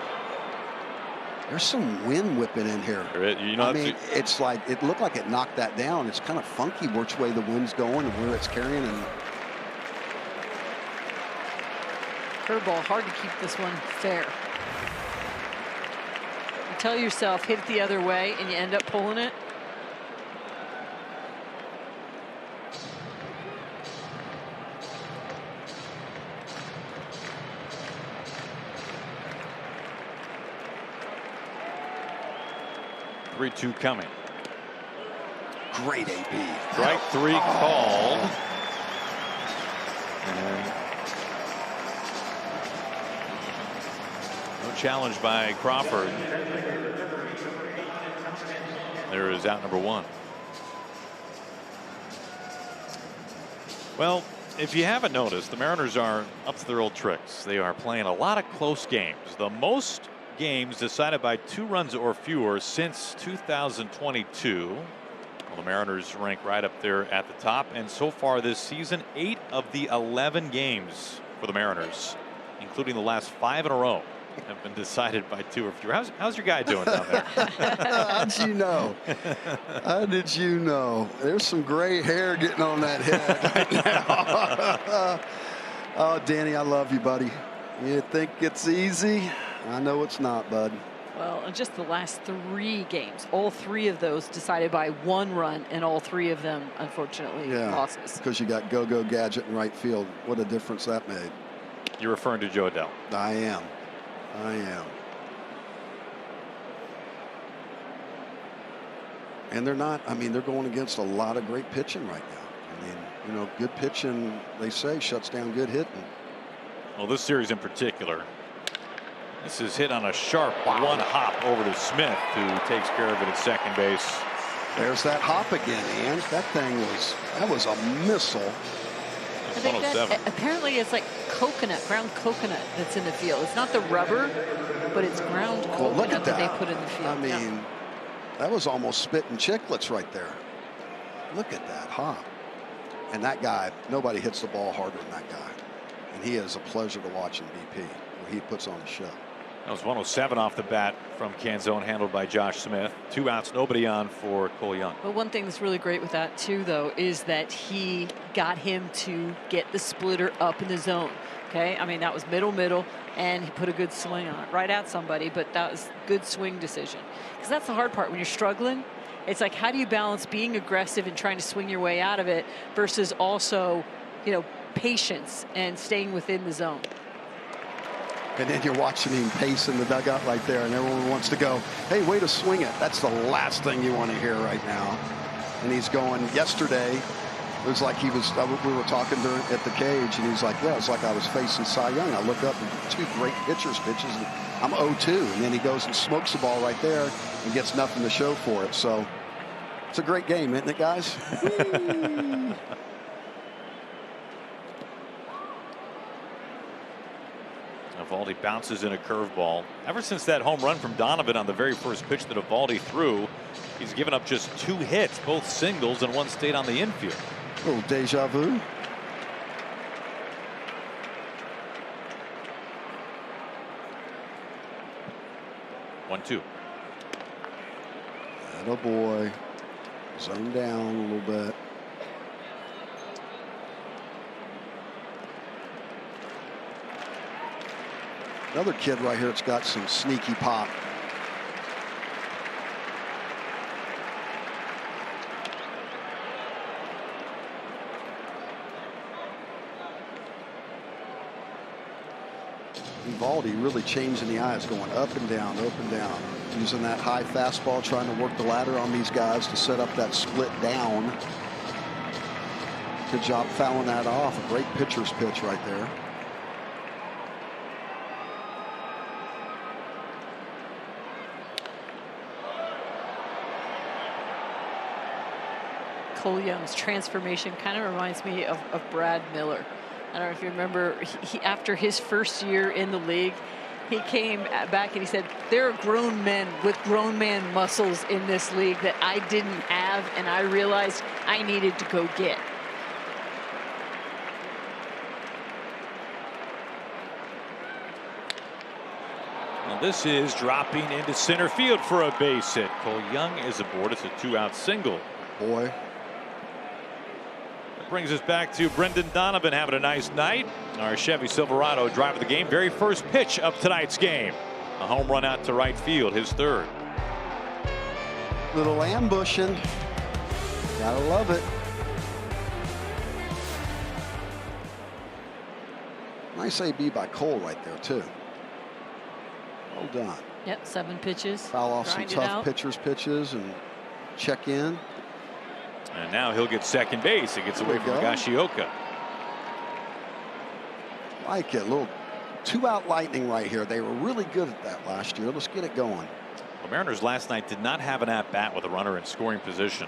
There's some wind whipping in here. I mean, it's like it looked like it knocked that down. It's kind of funky which way the wind's going and where it's carrying. And Curveball, hard to keep this one fair. You tell yourself, hit it the other way, and you end up pulling it. Three-two coming. Great AP. Strike 3 called. And no challenge by Crawford. There is out number 1. Well, if you haven't noticed, the Mariners are up to their old tricks. They are playing a lot of close games. The most games decided by 2 runs or fewer since 2022. Well, the Mariners rank right up there at the top, and so far this season 8 of the 11 games for the Mariners, including the last 5 in a row, have been decided by 2 or fewer. How's your guy doing down there? How'd you know? How did you know? There's some gray hair getting on that head right now. Oh, Danny, I love you, buddy. You think it's easy? I know it's not, bud. Well, in just the last 3 games, all 3 of those decided by 1 run, and all 3 of them, unfortunately, losses. Because you got Go-Go Gadget in right field. What a difference that made. You're referring to Joe Adele. I am. And they're not, I mean, they're going against a lot of great pitching right now. I mean, you know, good pitching, they say, shuts down good hitting. Well, this series in particular, this is hit on a sharp 1 hop over to Smith, who takes care of it at second base. There's that hop again, and that was a missile. I think that apparently it's like ground coconut that's in the field. It's not the rubber, but it's ground coconut look at that. they put in the field. I mean, that was almost spitting chiclets right there. Look at that hop. And that guy, nobody hits the ball harder than that guy. And he is a pleasure to watch in BP. He puts on a show. That was 107 off the bat from Canzone, handled by Josh Smith. 2 outs, nobody on for Cole Young. But one thing that's really great with that too, though, is that he got him to get the splitter up in the zone. Okay, I mean, that was middle, and he put a good swing on it, right at somebody, but that was a good swing decision. Because that's the hard part when you're struggling. It's like, how do you balance being aggressive and trying to swing your way out of it versus also, you know, patience and staying within the zone. And then you're watching him pace in the dugout right there, and everyone wants to go, hey, way to swing it. That's the last thing you want to hear right now. And he's going, yesterday, it was like he was, we were talking at the cage, and he's like, yeah, it's like I was facing Cy Young. I look up and 2 great pitchers pitches, and I'm 0-2. And then he goes and smokes the ball right there and gets nothing to show for it. So it's a great game, isn't it, guys? Eovaldi bounces in a curveball. Ever since that home run from Donovan on the very first pitch that Eovaldi threw, he's given up just 2 hits, both singles, and 1 stayed on the infield. A little deja vu. One, 2. Atta boy. Zone down a little bit. Another kid right here that's got some sneaky pop. Eovaldi really changing the eyes, going up and down, using that high fastball, trying to work the ladder on these guys to set up that split down. Good job fouling that off. A great pitcher's pitch right there. Cole Young's transformation kind of reminds me of Brad Miller. I don't know if you remember, he after his first year in the league, he came back and he said, there are grown men with grown man muscles in this league that I didn't have, and I realized I needed to go get. Well, this is dropping into center field for a base hit. Cole Young is aboard. It's a 2-out single. Boy. Brings us back to Brendan Donovan having a nice night. Our Chevy Silverado driver of the game. Very first pitch of tonight's game. A home run out to right field, his 3rd. Little ambushing. Gotta love it. Nice AB by Cole right there, too. Well done. Yep, 7 pitches. Foul off some tough pitchers' pitches and check in. And now he'll get second base. He gets away from Higashioka. Like it. Little 2-out lightning right here. They were really good at that last year. Let's get it going. The Mariners last night did not have an at-bat with a runner in scoring position.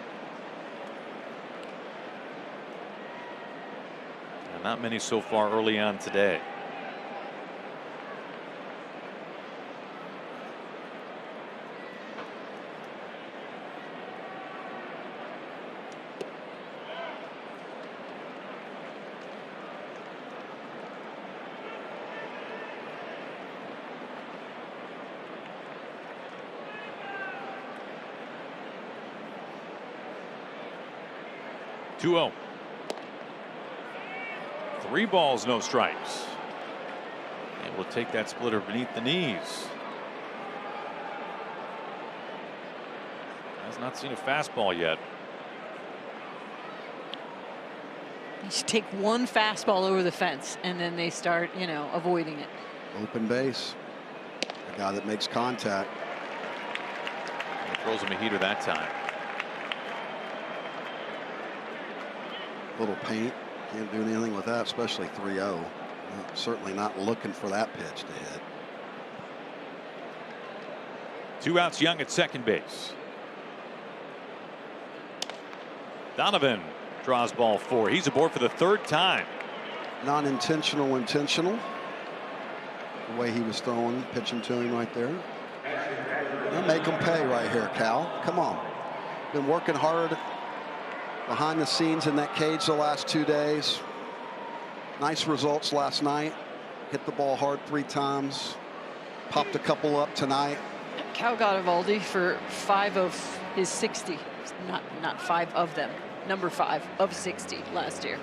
And not many so far early on today. Two-0. 3 balls, no strikes. And able to take that splitter beneath the knees. Has not seen a fastball yet. You should take one fastball over the fence, and then they start, avoiding it. Open base. A guy that makes contact. He throws him a heater that time. Little paint. Can't do anything with that, especially 3-0. Certainly not looking for that pitch to hit. 2 outs, Young at second base. Donovan draws ball 4. He's aboard for the 3rd time. Non-intentional, intentional. The way he was throwing, pitching to him right there. They'll make him pay right here, Cal. Come on. Been working hard behind the scenes in that cage the last 2 days. Nice results last night. Hit the ball hard 3 times. Popped a couple up tonight. Cal got Eovaldi for 5 of his 60. Not 5 of them. Number 5 of 60 last year.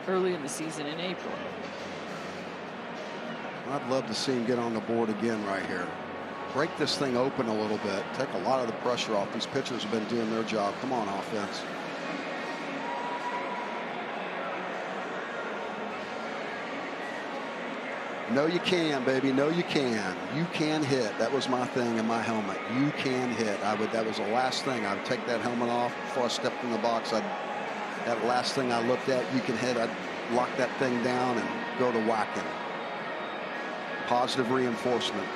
Early in the season in April. I'd love to see him get on the board again right here. Break this thing open a little bit. Take a lot of the pressure off. These pitchers have been doing their job. Come on, offense. No, you can, baby. No, you can. You can hit. That was my thing in my helmet. You can hit. That was the last thing. I would take that helmet off before I stepped in the box. That last thing I looked at, you can hit. I'd lock that thing down and go to whacking. Positive reinforcement.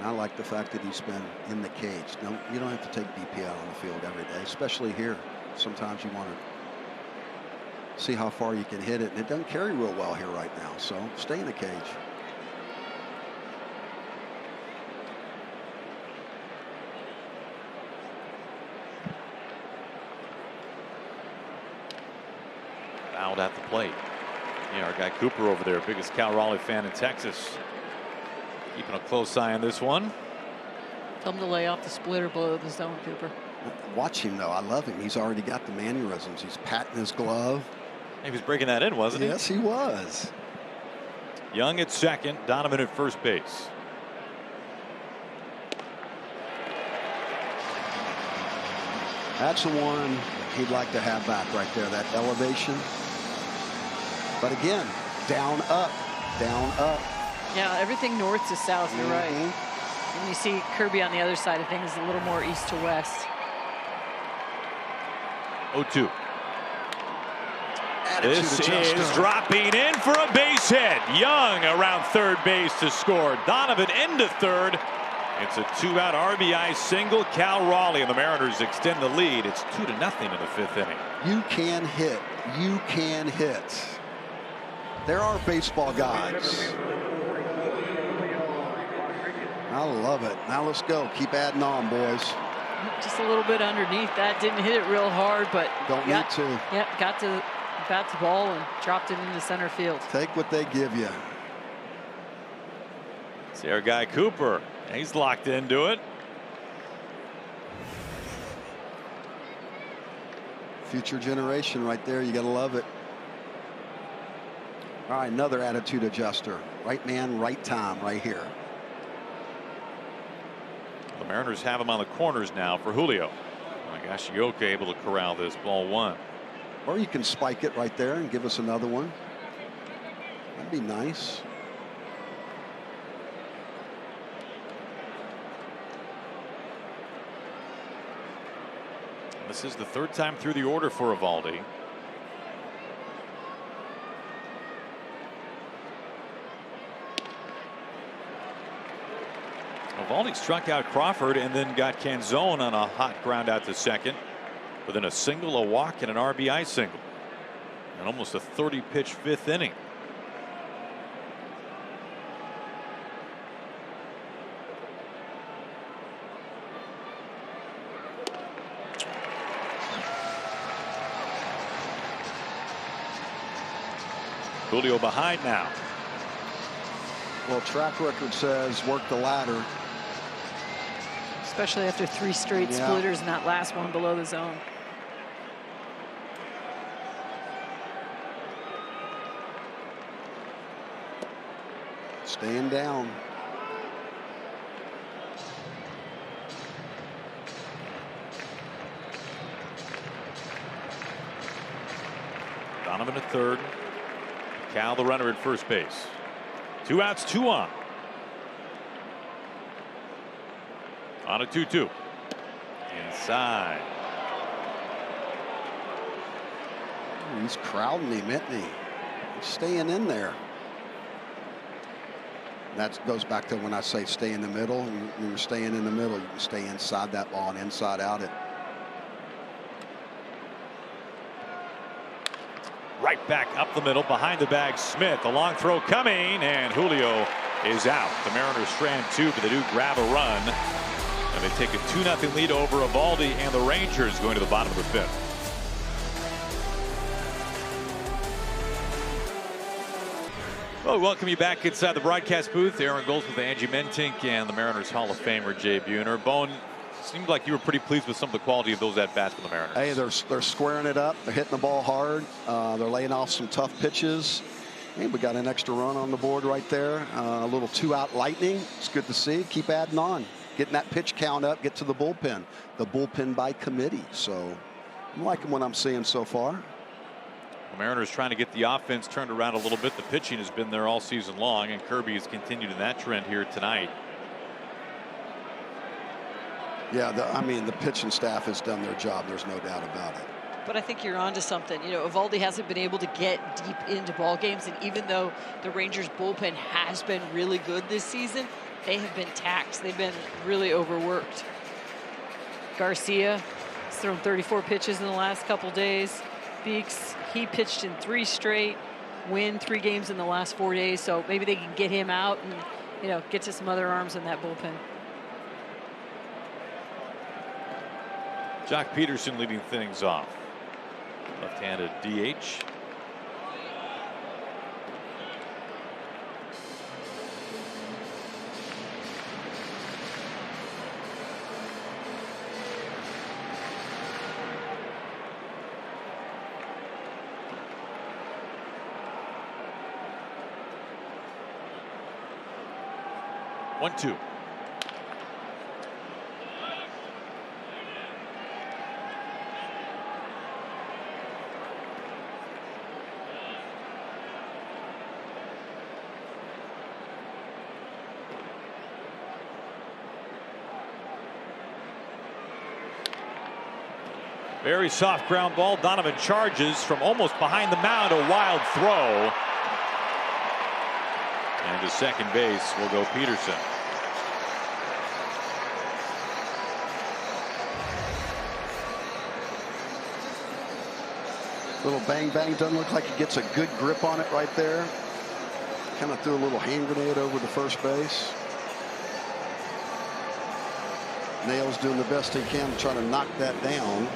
I like the fact that he's been in the cage. You don't have to take BP out on the field every day, especially here. Sometimes you want to see how far you can hit it, and it doesn't carry real well here right now. So stay in the cage. Fouled at the plate. Yeah, our guy Cooper over there, biggest Cal Raleigh fan in Texas. Keeping a close eye on this one. Tell him to lay off the splitter below the zone, Cooper. Watch him, though. I love him. He's already got the mannerisms. He's patting his glove. He was breaking that in, wasn't he? Yes, he was. Young at second, Donovan at first base. That's the one he'd like to have back right there, that elevation. But again, down, up, down, up. Yeah, everything north to south, you're right. And you see Kirby on the other side of things, a little more east to west. 0-2. This is dropping in for a base hit. Young around third base to score. Donovan into third. It's a 2-out RBI single. Cal Raleigh and the Mariners extend the lead. It's 2-0 in the 5th inning. You can hit. You can hit. There are baseball gods. I love it. Now let's go. Keep adding on, boys. Just a little bit underneath that. Didn't hit it real hard, but don't need to. Yep, got to bat the ball and dropped it into center field. Take what they give you. See our guy Cooper. He's locked into it. Future generation right there. You got to love it. All right, another attitude adjuster. Right man, right time, right here. The Mariners have him on the corners now for Julio. Ashioka able to corral this, ball 1. Or you can spike it right there and give us another one. That'd be nice. This is the 3rd time through the order for Eovaldi. Eovaldi struck out Crawford and then got Canzone on a hot ground out to second. But then a single, a walk, and an RBI single. And almost a 30-pitch 5th inning. Julio behind now. Well, track record says work the ladder. especially after 3 straight splitters and that last one below the zone. Staying down. Donovan at third. Cal, the runner, at first base. 2 outs, 2 on. On a 2-2. Inside. He's crowding him, isn't he? He's staying in there. That goes back to when I say stay in the middle. When you're staying in the middle, you can stay inside that ball and inside out it. Right back up the middle, behind the bag, Smith. The long throw coming, and Julio is out. The Mariners strand 2, but they do grab a run. And they take a 2-0 lead over Eovaldi and the Rangers going to the bottom of the 5th. Well, we welcome you back inside the broadcast booth. Aaron Golds with Angie Mentink and the Mariners Hall of Famer Jay Buhner. Bone, seemed like you were pretty pleased with some of the quality of those at-bats for the Mariners. Hey, they're squaring it up. They're hitting the ball hard. They're laying off some tough pitches. Hey, we got an extra run on the board right there. A little 2-out lightning. It's good to see. Keep adding on. Getting that pitch count up. Get to the bullpen. The bullpen by committee. So I'm liking what I'm seeing so far. The Mariners trying to get the offense turned around a little bit. The pitching has been there all season long, and Kirby has continued in that trend here tonight. Yeah, I mean, the pitching staff has done their job. There's no doubt about it. But I think you're onto something. You know, Eovaldi hasn't been able to get deep into ball games, and even though the Rangers bullpen has been really good this season, they have been taxed. They've been really overworked. Garcia has thrown 34 pitches in the last couple days. Beeks, he pitched in 3 straight, win 3 games in the last 4 days, so maybe they can get him out and, you know, get to some other arms in that bullpen. Jock Peterson leading things off. Left-handed DH. One, two. Very soft ground ball. Donovan charges from almost behind the mound. A wild throw. And to second base will go Peterson. Little bang bang. Doesn't look like he gets a good grip on it right there. Kind of threw a little hand grenade over the first base. Nail's doing the best he can to try to knock that down.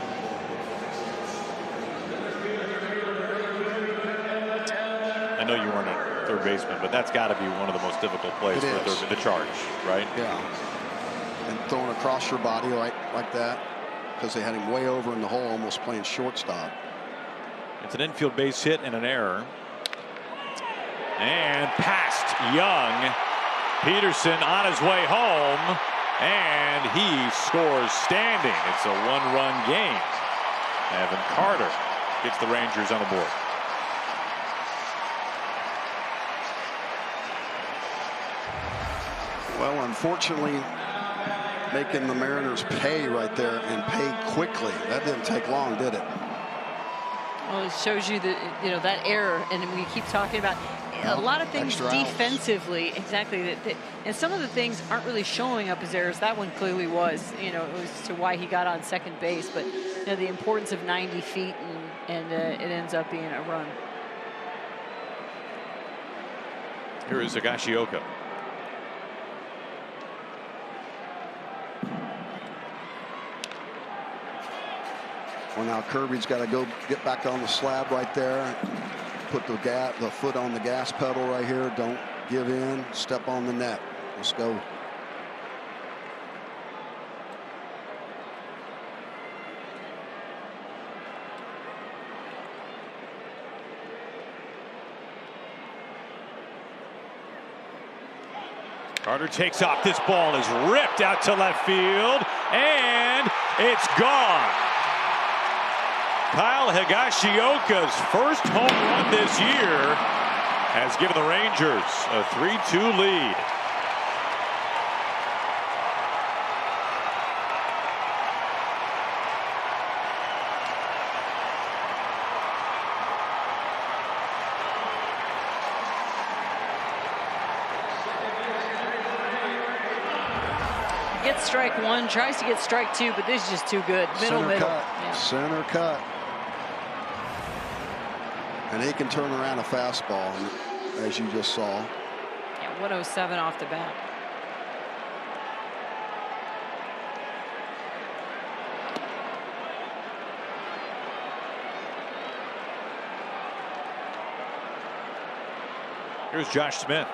I know you weren't a third baseman, but that's got to be one of the most difficult plays for the charge, right? Yeah. And throwing across your body like that, because they had him way over in the hole, almost playing shortstop. It's an infield base hit and an error. And past Young. Peterson on his way home, and he scores standing. It's a 1-run game. Evan Carter gets the Rangers on the board. Well, unfortunately, making the Mariners pay right there and pay quickly. That didn't take long, did it? Well, it shows you that, you know, that error, and we keep talking about a lot of things defensively. Exactly. And some of the things aren't really showing up as errors. That one clearly was, you know, as to why he got on second base. But, you know, the importance of 90 feet, and it ends up being a run. Here is Higashioka. Well, now Kirby's got to go get back on the slab right there. Put the foot on the gas pedal right here. Don't give in. Step on the net. Let's go. Carter takes off. This ball is ripped out to left field, and it's gone. Kyle Higashioka's first home run this year has given the Rangers a 3-2 lead. Gets strike one, tries to get strike two, but this is just too good. Middle. Cut. Yeah. Center cut. And he can turn around a fastball, as you just saw. Yeah, 107 off the bat. Here's Josh Smith.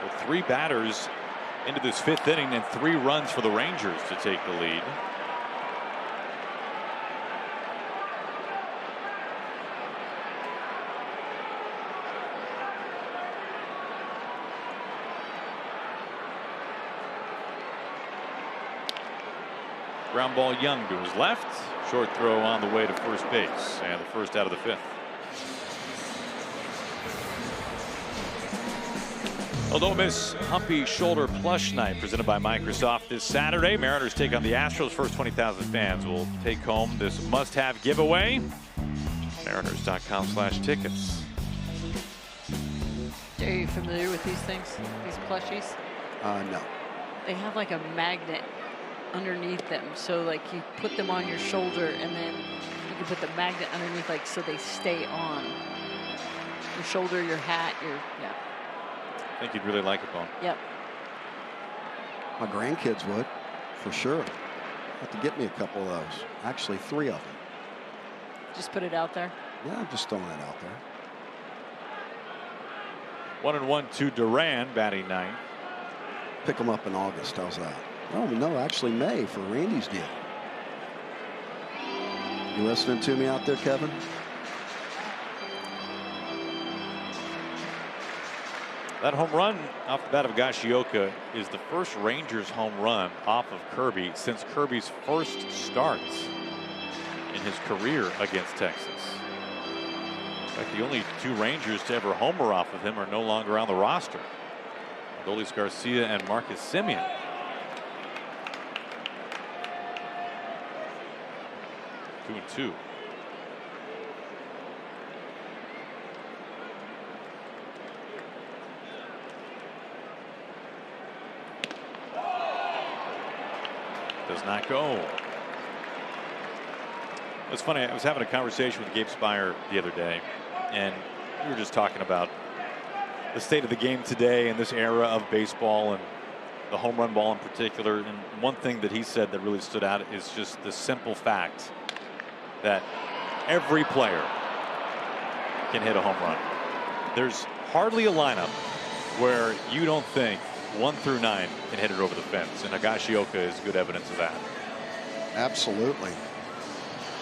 With 3 batters into this 5th inning and 3 runs for the Rangers to take the lead. Ground ball Young to his left. Short throw on the way to first base, and the first out of the 5th. Well, don't miss Humpy Shoulder Plush Night presented by Microsoft this Saturday. Mariners take on the Astros. First 20,000 fans will take home this must-have giveaway. Mariners.com/tickets. Are you familiar with these things, these plushies? No. They have like a magnet underneath them, so like you put them on your shoulder and then you can put the magnet underneath, like so they stay on your shoulder, your hat, yeah. I think you'd really like it, Bone. Yep. My grandkids would, for sure. Have to get me a couple of those. Actually, 3 of them. Just put it out there. Yeah, I'm just throwing it out there. 1-1 to Duran, batting 9th. Pick them up in August. How's that? Oh, no, actually May for Randy's deal. You listening to me out there, Kevin? That home run off the bat of Higashioka is the first Rangers home run off of Kirby since Kirby's first starts in his career against Texas. In fact, the only 2 Rangers to ever homer off of him are no longer on the roster. Adolis Garcia and Marcus Semien. Two and 2. Does not go. It's funny, I was having a conversation with Gabe Spire the other day, and we were just talking about the state of the game today and this era of baseball and the home run ball in particular. And one thing that he said that really stood out is just the simple fact that every player can hit a home run. There's hardly a lineup where you don't think 1 through 9 can hit it over the fence, and Higashioka is good evidence of that. Absolutely.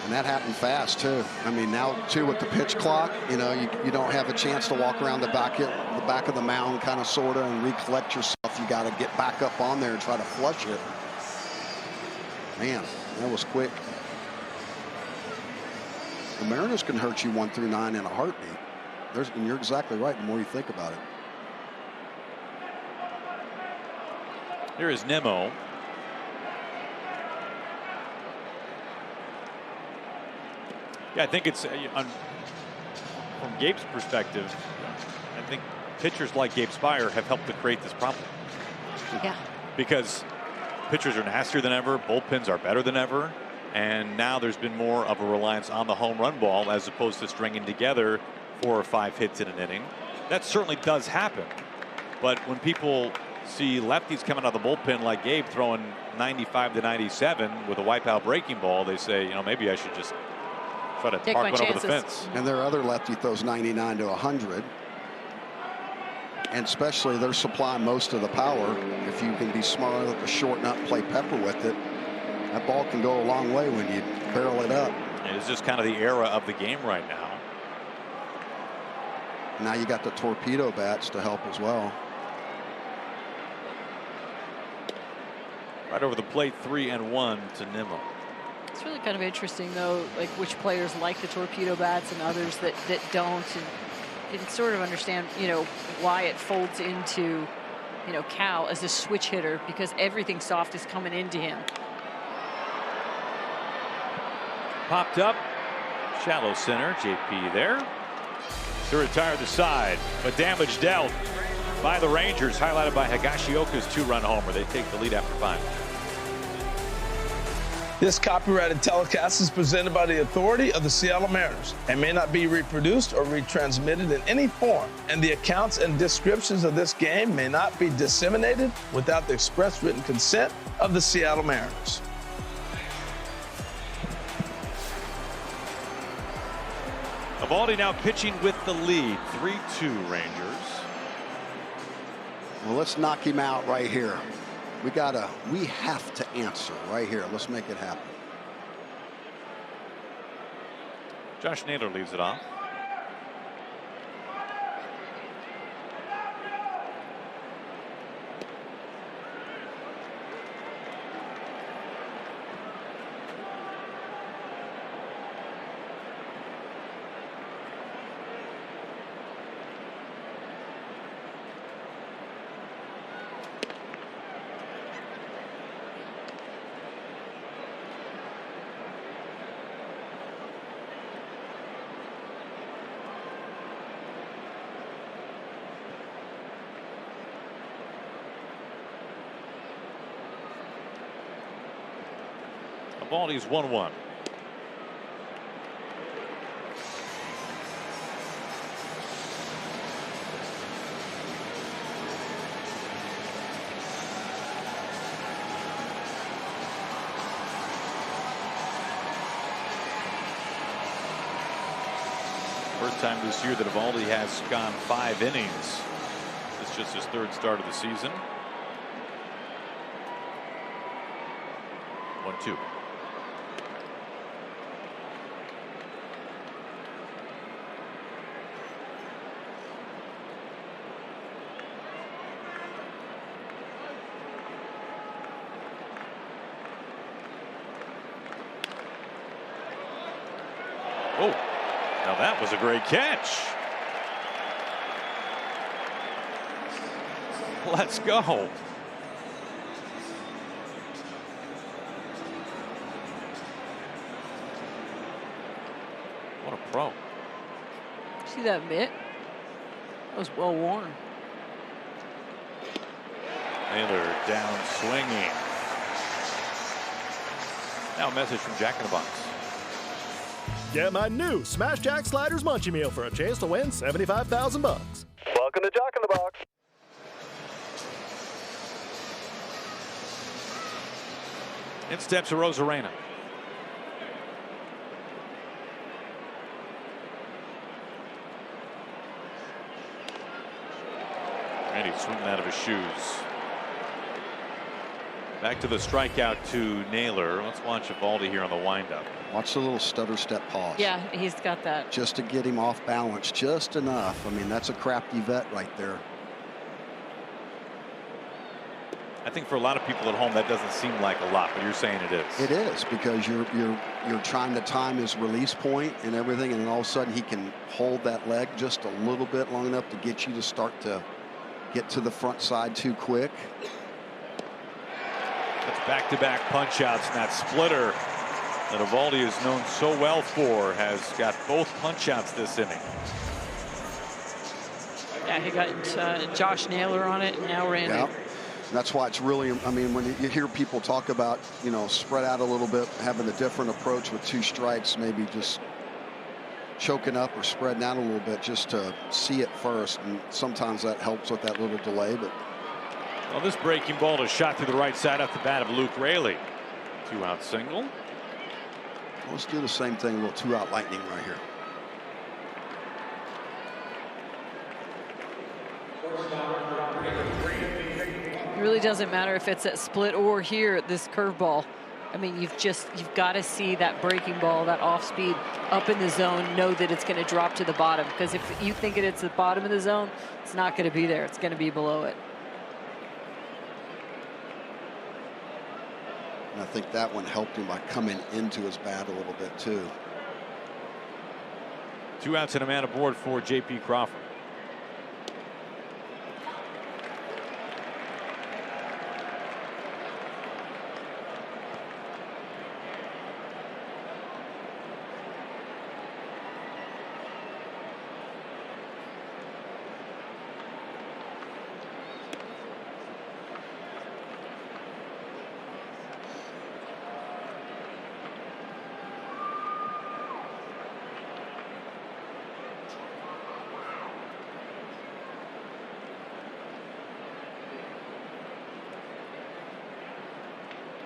And that happened fast, too. I mean, now, too, with the pitch clock, you know, you don't have a chance to walk around the back of the mound, kind of, sort of, and recollect yourself. You got to get back up on there and try to flush it. Man, that was quick. The Mariners can hurt you 1 through 9 in a heartbeat. And you're exactly right, the more you think about it. Here is Nemo. Yeah, I think it's from Gabe's perspective, I think pitchers like Gabe Spire have helped to create this problem. Yeah. Because pitchers are nastier than ever, bullpens are better than ever, and now there's been more of a reliance on the home run ball as opposed to stringing together 4 or 5 hits in an inning. That certainly does happen. But when people see lefties coming out of the bullpen like Gabe throwing 95 to 97 with a wipeout breaking ball, they say, you know, maybe I should just try to Take park my one over the chances. fence. And their other lefty throws 99 to 100. And especially they're supplying most of the power. If you can be smart enough to shorten up, play pepper with it, that ball can go a long way when you barrel it up. It's just kind of the era of the game right now. Now you got the torpedo bats to help as well. Right over the plate, 3-1 to Nimmo. It's really kind of interesting, though, like which players like the torpedo bats and others that don't, and you can sort of understand, you know, why it folds into, you know, Cal as a switch hitter, because everything soft is coming into him. Popped up, shallow center, JP there to retire the side, but damage dealt by the Rangers, highlighted by Higashioka's 2-run homer. They take the lead after 5. This copyrighted telecast is presented by the authority of the Seattle Mariners and may not be reproduced or retransmitted in any form, and the accounts and descriptions of this game may not be disseminated without the express written consent of the Seattle Mariners. Eovaldi now pitching with the lead, 3-2 Rangers. Well, let's knock him out right here. We have to answer right here. Let's make it happen. Josh Naylor leaves it off. Eovaldi's 1-1. First time this year that Eovaldi has gone 5 innings. It's just his 3rd start of the season. 1-2. Oh, now that was a great catch. Let's go. What a pro. See that mitt? That was well worn. Naylor down swinging. Now a message from Jack in the Box. Get my new Smash Jack Sliders Munchie Meal for a chance to win $75,000. Welcome to Jack in the Box. In steps Rosarena. And he's swinging out of his shoes. Back to the strikeout to Naylor. Let's watch Eovaldi here on the windup. Watch the little stutter step pause. Yeah, he's got that. Just to get him off balance just enough. I mean, that's a crafty vet right there. I think for a lot of people at home that doesn't seem like a lot, but you're saying it is. It is, because you're trying to time his release point and everything, and then all of a sudden he can hold that leg just a little bit long enough to get you to start to get to the front side too quick. That's back-to-back punch-outs, and that splitter that Eovaldi is known so well for has got both punch-outs this inning. Yeah, he got Josh Naylor on it, and now Randy. Yeah. That's why it's really, I mean, when you hear people talk about, you know, spread out a little bit, having a different approach with 2 strikes, maybe just choking up or spreading out a little bit just to see it first. And sometimes that helps with that little delay. But well, this breaking ball is shot through the right side off the bat of Luke Raley. 2-out single. Let's do the same thing, a little 2-out lightning right here. It really doesn't matter if it's at split or here at this curveball. I mean, you've got to see that breaking ball, that off speed up in the zone, know that it's going to drop to the bottom. Because if you think it's the bottom of the zone, it's not going to be there. It's going to be below it. And I think that one helped him by coming into his bat a little bit too. 2 outs and a man aboard for J.P. Crawford.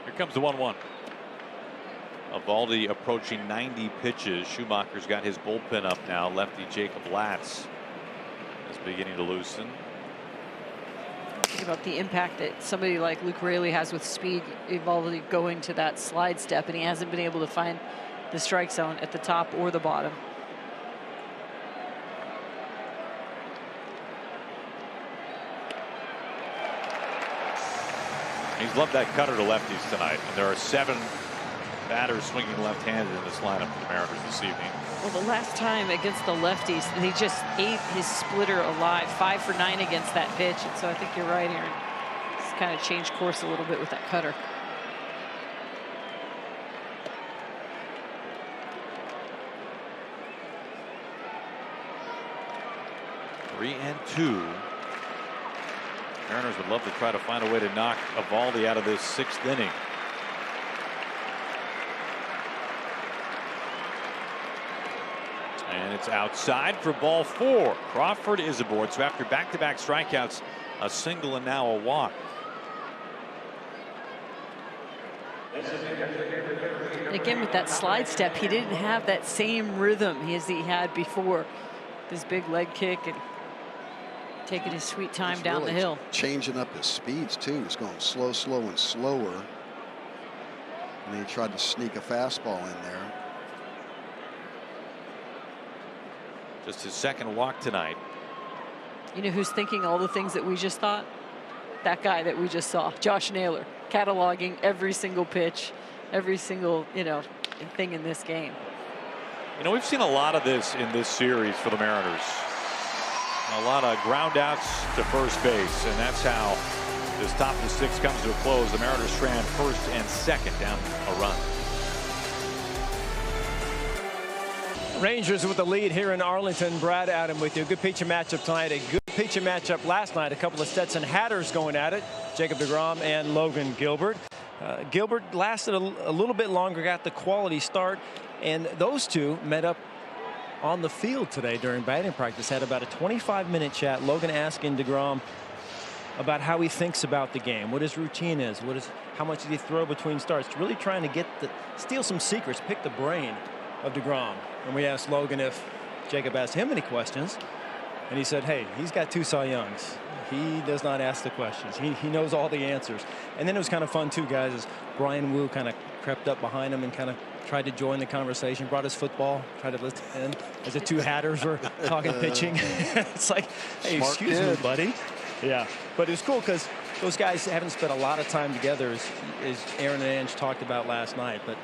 Here comes the 1-1. Eovaldi approaching 90 pitches. Schumacher's got his bullpen up now. Lefty Jacob Latz is beginning to loosen. Think about the impact that somebody like Luke Raley has with speed. Eovaldi going to that slide step, and he hasn't been able to find the strike zone at the top or the bottom. He's loved that cutter to lefties tonight, and there are 7 batters swinging left-handed in this lineup for the Mariners this evening. Well, the last time against the lefties, they just ate his splitter alive. 5 for 9 against that pitch, and so I think you're right, Aaron. It's kind of changed course a little bit with that cutter. Three and 2. Mariners would love to try to find a way to knock Eovaldi out of this 6th inning. And it's outside for ball 4. Crawford is aboard. So after back-to-back strikeouts, a single and now a walk. Again, with that slide step, he didn't have that same rhythm as he had before. This big leg kick and taking his sweet time down really the hill. Changing up his speeds too. He's going slow, slow, and slower. And he tried to sneak a fastball in there. Just his 2nd walk tonight. You know who's thinking all the things that we just thought? That guy that we just saw, Josh Naylor, cataloging every single pitch, every single, thing in this game. We've seen a lot of this in this series for the Mariners. A lot of ground outs to first base, and that's how this top of the 6th comes to a close. The Mariners strand 1st and 2nd down a run. Rangers with the lead here in Arlington. Brad, Adam with you. Good pitching matchup tonight. A good pitching matchup last night. A couple of Stetson Hatters going at it. Jacob deGrom and Logan Gilbert. Gilbert lasted a little bit longer, got the quality start, and those two met up on the field today during batting practice. Had about a 25-minute chat. Logan asking deGrom about how he thinks about the game, what his routine is, how much did he throw between starts. Really trying to steal some secrets, pick the brain of deGrom. And we asked Logan if Jacob asked him any questions, and he said, hey, he's got 2 Cy Youngs. He does not ask the questions. He knows all the answers. And then it was kind of fun too, guys, as Brian Wu kind of crept up behind him and kind of tried to join the conversation, brought his football, tried to listen in as the 2 Hatters were talking pitching. It's like, hey, Smart excuse kid. me, buddy. Yeah, but it was cool because those guys haven't spent a lot of time together, as Aaron and Ange talked about last night. But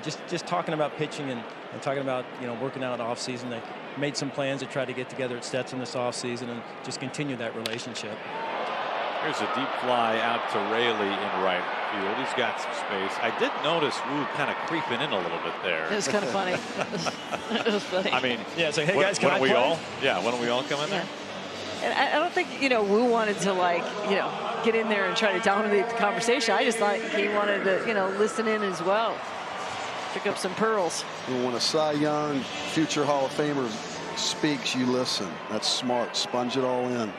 just talking about pitching and talking about working out off season. They made some plans to try to get together at Stetson this off season and just continue that relationship. Here's a deep fly out to Raley in right field. He's got some space. I did notice Wu kind of creeping in a little bit there. It was kind of funny. It was funny. I mean, yeah, it's like, hey guys, can I play? Why don't we all come in there? And I don't think, Wu wanted to, get in there and try to dominate the conversation. I just thought he wanted to, listen in as well. Pick up some pearls. When a Cy Young future Hall of Famer speaks, you listen. That's smart. Sponge it all in.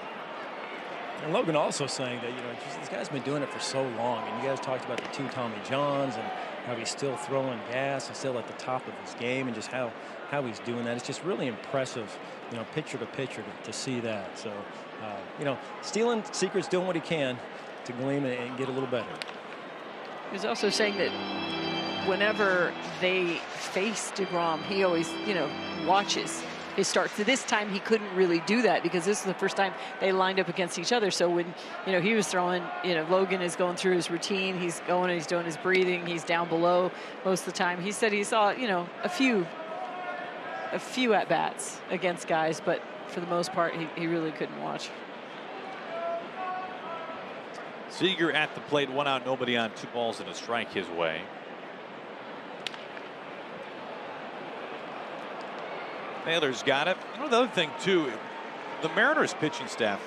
And Logan also saying that, this guy's been doing it for so long. And you guys talked about the 2 Tommy Johns and how he's still throwing gas and still at the top of his game and just how he's doing that. It's just really impressive, pitcher to pitcher to see that. So, stealing secrets, doing what he can to glean and get a little better. He was also saying that whenever they face DeGrom, he always, watches his starts. So this time he couldn't really do that because this is the first time they lined up against each other. So when, he was throwing, Logan is going through his routine. He's doing his breathing. He's down below most of the time. He said he saw, a few at-bats against guys, but for the most part, he really couldn't watch. Seager at the plate, 1 out, nobody on, 2 balls and a strike his way. Naylor's got it. The other thing, too, the Mariners pitching staff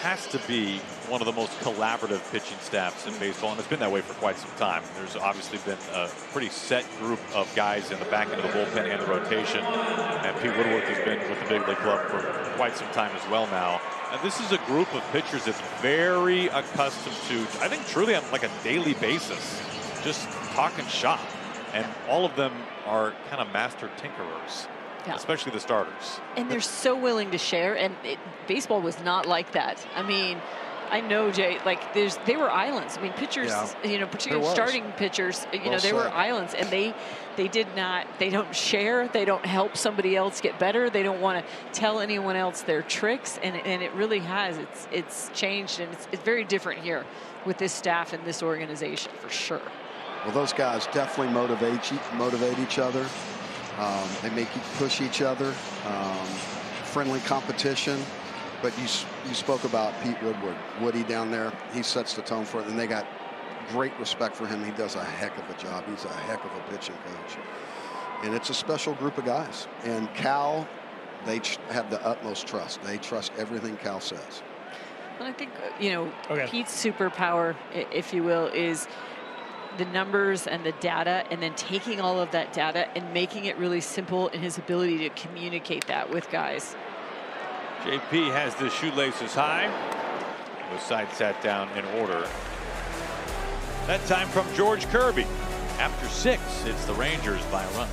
has to be one of the most collaborative pitching staffs in baseball, and it's been that way for quite some time. There's obviously been a pretty set group of guys in the back end of the bullpen and the rotation, and Pete Woodworth has been with the big league club for quite some time as well now. And this is a group of pitchers that's very accustomed to, I think, truly on like a daily basis, just talking shop. And all of them are kind of master tinkerers. Yeah. Especially the starters. And they're so willing to share, and baseball was not like that. I mean, I know, Jay, like they were islands. I mean, pitchers, particularly starting pitchers, they were islands, and they don't share, they don't help somebody else get better, they don't want to tell anyone else their tricks, and it really has. It's changed, and it's very different here with this staff and this organization for sure. Well, those guys definitely motivate each other. They make you push each other, friendly competition. But you spoke about Pete Woody down there. He sets the tone for it, and they got great respect for him. He does a heck of a job. He's a heck of a pitching coach. And it's a special group of guys. And Cal, they have the utmost trust. They trust everything Cal says. Well, I think, Pete's superpower, if you will, is the numbers and the data, and then taking all of that data and making it really simple in his ability to communicate that with guys. JP has the shoelaces high. The side sat down in order. That time from George Kirby. After 6, it's the Rangers by a run.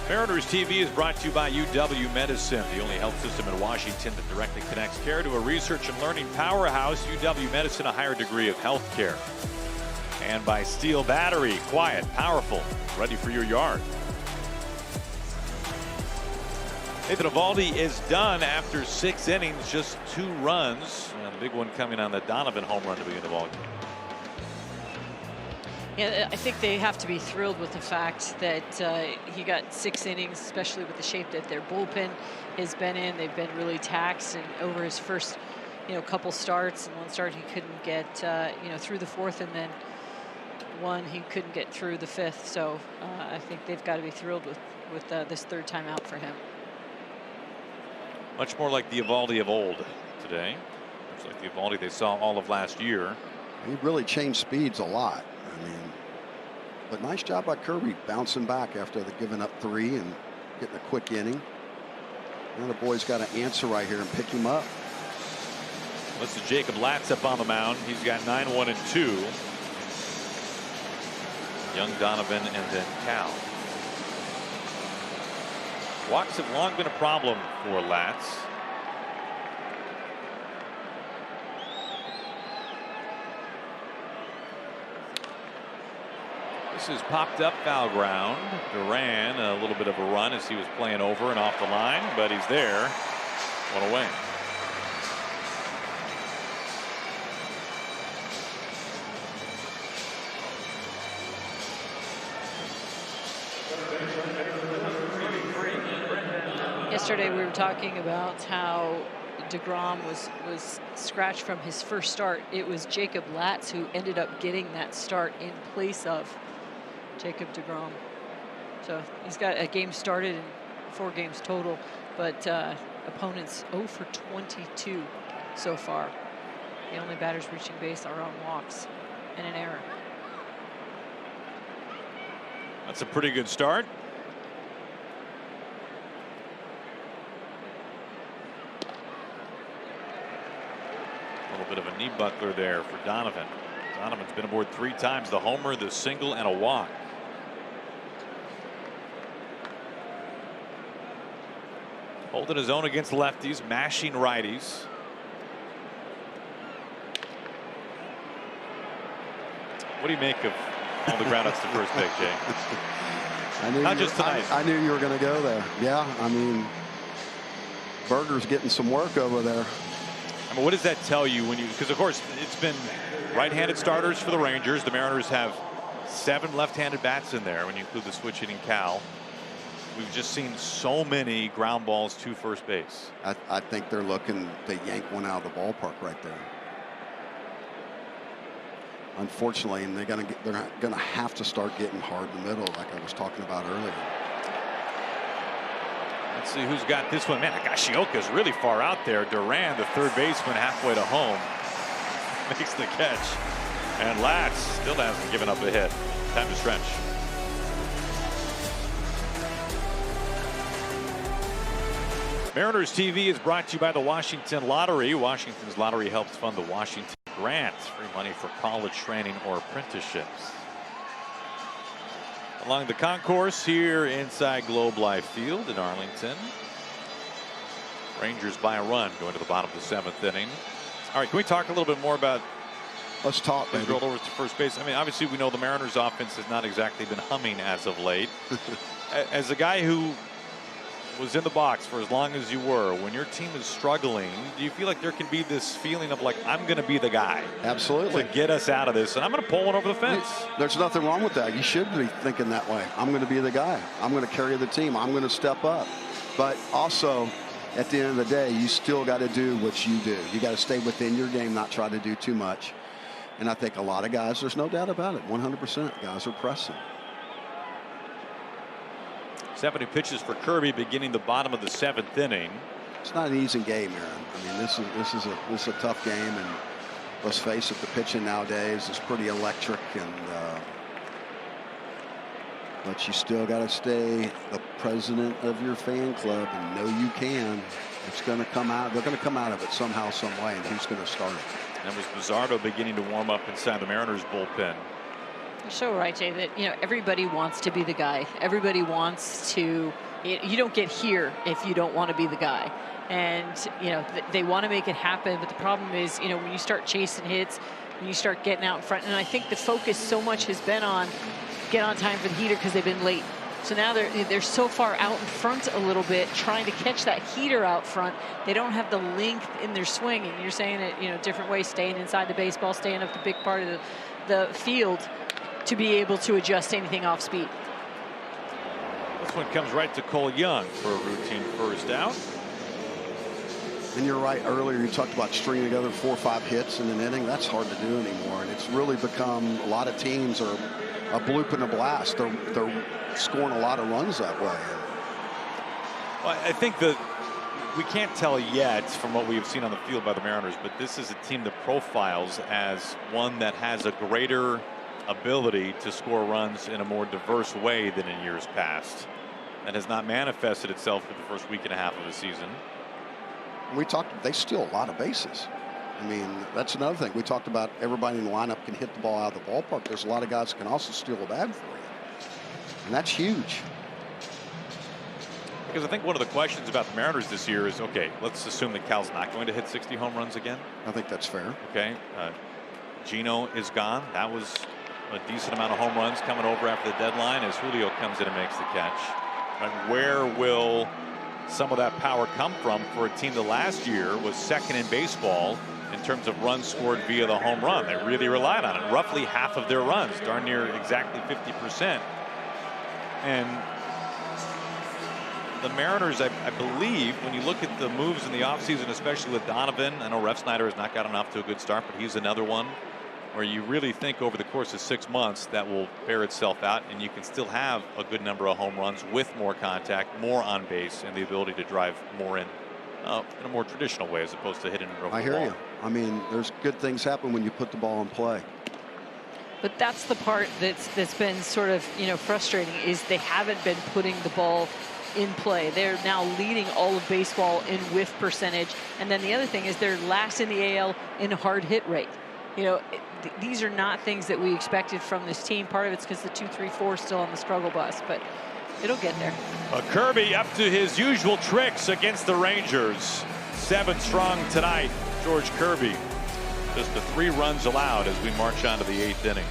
Mariners TV is brought to you by UW Medicine, the only health system in Washington that directly connects care to a research and learning powerhouse. UW Medicine, a higher degree of health care. And by Steel Battery, quiet, powerful, ready for your yard. Nathan Eovaldi is done after 6 innings, just 2 runs. And the big one coming on the Donovan home run to begin the ball game. Yeah, I think they have to be thrilled with the fact that he got 6 innings, especially with the shape that their bullpen has been in. They've been really taxed, and over his first, couple starts, and one start he couldn't get, through the 4th, and then one he couldn't get through the 5th. So I think they've got to be thrilled with this 3rd time out for him. Much more like the Eovaldi of old today. Much like the Eovaldi they saw all of last year. He really changed speeds a lot. But nice job by Kirby bouncing back after giving up 3 and getting a quick inning. Now the boys got to answer right here and pick him up. This is Jacob Latz up on the mound. He's got 9-1 and 2. Young Donovan and then Cal. Walks have long been a problem for Latz. This is popped up, foul ground. Duran, a little bit of a run as he was playing over and off the line, but he's there. 1 away. Yesterday we were talking about how DeGrom was scratched from his first start. It was Jacob Latz who ended up getting that start in place of Jacob DeGrom. So he's got a game started and 4 games total, but opponents 0 for 22 so far. The only batters reaching base are on walks and an error. That's a pretty good start. A little bit of a knee buckler there for Donovan. Donovan's been aboard 3 times, the homer, the single, and a walk. Holding his own against lefties, mashing righties. What do you make of all the groundouts to first base, Jay? Not just tonight. I knew you were going to go there. Yeah, I mean, Berger's getting some work over there. I mean, what does that tell you when you, because of course it's been right-handed starters for the Rangers. The Mariners have 7 left-handed bats in there when you include the switch hitting Cal. We've just seen so many ground balls to first base. I think they're looking to yank one out of the ballpark right there. Unfortunately, and they're gonna have to start getting hard in the middle, like I was talking about earlier. Let's see who's got this one. Man, Higashioka's really far out there. Duran, the third baseman, halfway to home, makes the catch. And Latz still hasn't given up a hit. Time to stretch. Mariners TV is brought to you by the Washington Lottery. Washington's lottery helps fund the Washington Grant. Free money for college training or apprenticeships. Along the concourse here inside Globe Life Field in Arlington. Rangers by a run going to the bottom of the 7th inning. All right, can we talk a little bit more about Let's talk, baby. Rolled over to first base. I mean, obviously we know the Mariners offense has not exactly been humming as of late. As a guy who was in the box for as long as you were, when your team is struggling, do you feel like there can be this feeling of like, I'm going to be the guy? Absolutely. To get us out of this, and I'm going to pull one over the fence. There's nothing wrong with that. You should be thinking that way. I'm going to be the guy. I'm going to carry the team. I'm going to step up. But also, at the end of the day, you still got to do what you do. You got to stay within your game, not try to do too much. And I think a lot of guys, there's no doubt about it, 100% guys are pressing. 70 pitches for Kirby beginning the bottom of the 7th inning. It's not an easy game, Aaron. I mean, this is a tough game, and let's face it, the pitching nowadays is pretty electric, and but you still got to stay the president of your fan club and know you can. It's going to come out. They're going to come out of it somehow, some way, and who's going to start it? That was Bizzardo beginning to warm up inside the Mariners bullpen. You're so right, Jay, that everybody wants to be the guy. Everybody wants to. You don't get here if you don't want to be the guy. And they want to make it happen, but the problem is, when you start chasing hits, when you start getting out in front, and I think the focus so much has been on get on time for the heater because they've been late. So now they're so far out in front a little bit, trying to catch that heater out front. They don't have the length in their swing, and you're saying it, different ways, staying inside the baseball, staying up the big part of the field to be able to adjust anything off speed. This one comes right to Cole Young for a routine first out. And you're right, earlier you talked about stringing together 4 or 5 hits in an inning. That's hard to do anymore, and it's really become, a lot of teams are a bloop and a blast. They're scoring a lot of runs that way. Well, I think that we can't tell yet from what we have seen on the field by the Mariners, but this is a team that profiles as one that has a greater ability to score runs in a more diverse way than in years past. That has not manifested itself for the first week and a half of the season. We talked, they steal a lot of bases. I mean, that's another thing. We talked about everybody in the lineup can hit the ball out of the ballpark. There's a lot of guys that can also steal a bag for you. And that's huge. Because I think one of the questions about the Mariners this year is, okay, let's assume that Cal's not going to hit 60 home runs again. I think that's fair. Okay. Gino is gone. That was a decent amount of home runs coming over after the deadline as Julio comes in and makes the catch. And where will some of that power come from for a team that last year was second in baseball in terms of runs scored via the home run? They really relied on it. Roughly half of their runs, darn near exactly 50%. And the Mariners, I believe, when you look at the moves in the offseason, especially with Donovan, I know Ref Snyder has not gotten off to a good start, but he's another one where you really think over the course of 6 months that will bear itself out, and you can still have a good number of home runs with more contact, more on base, and the ability to drive more in a more traditional way as opposed to hitting it over the ball. I hear you. I mean, there's good things happen when you put the ball in play. But that's the part that's been sort of frustrating, is they haven't been putting the ball in play. They're now leading all of baseball in whiff percentage, and then the other thing is they're last in the AL in hard hit rate. These are not things that we expected from this team. Part of it's because the 2-3-4 is still on the struggle bus, but it'll get there. Kirby up to his usual tricks against the Rangers. 7 strong tonight, George Kirby. Just the 3 runs allowed as we march on to the 8th inning.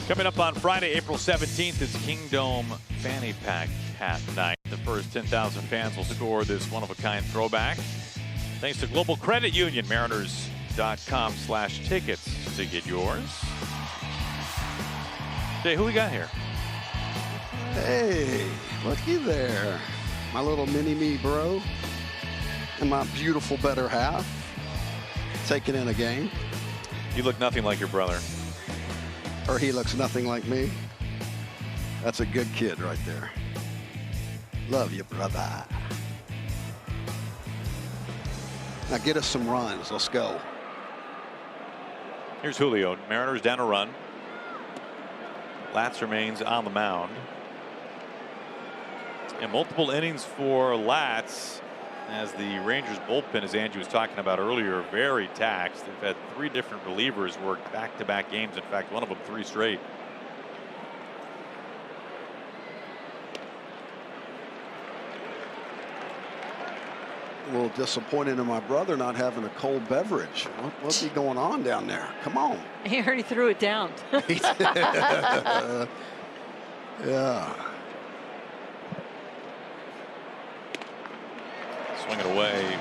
Coming up on Friday, April 17th, it's Kingdome Fanny Pack Hat Night. The first 10,000 fans will score this one-of-a-kind throwback. Thanks to Global Credit Union, Mariners.com/tickets to get yours. Jay, who we got here? Hey, looky there. My little mini-me bro and my beautiful better half taking in a game. You look nothing like your brother. Or he looks nothing like me. That's a good kid right there. Love you, brother. Now get us some runs. Let's go. Here's Julio. Mariners down a run. Latz remains on the mound. And multiple innings for Latz, as the Rangers bullpen, as Angie was talking about earlier, very taxed. They've had 3 different relievers work back-to-back games. In fact, one of them 3 straight. A little disappointed in my brother not having a cold beverage. What's he going on down there? Come on. He already threw it down. Yeah. Swing it away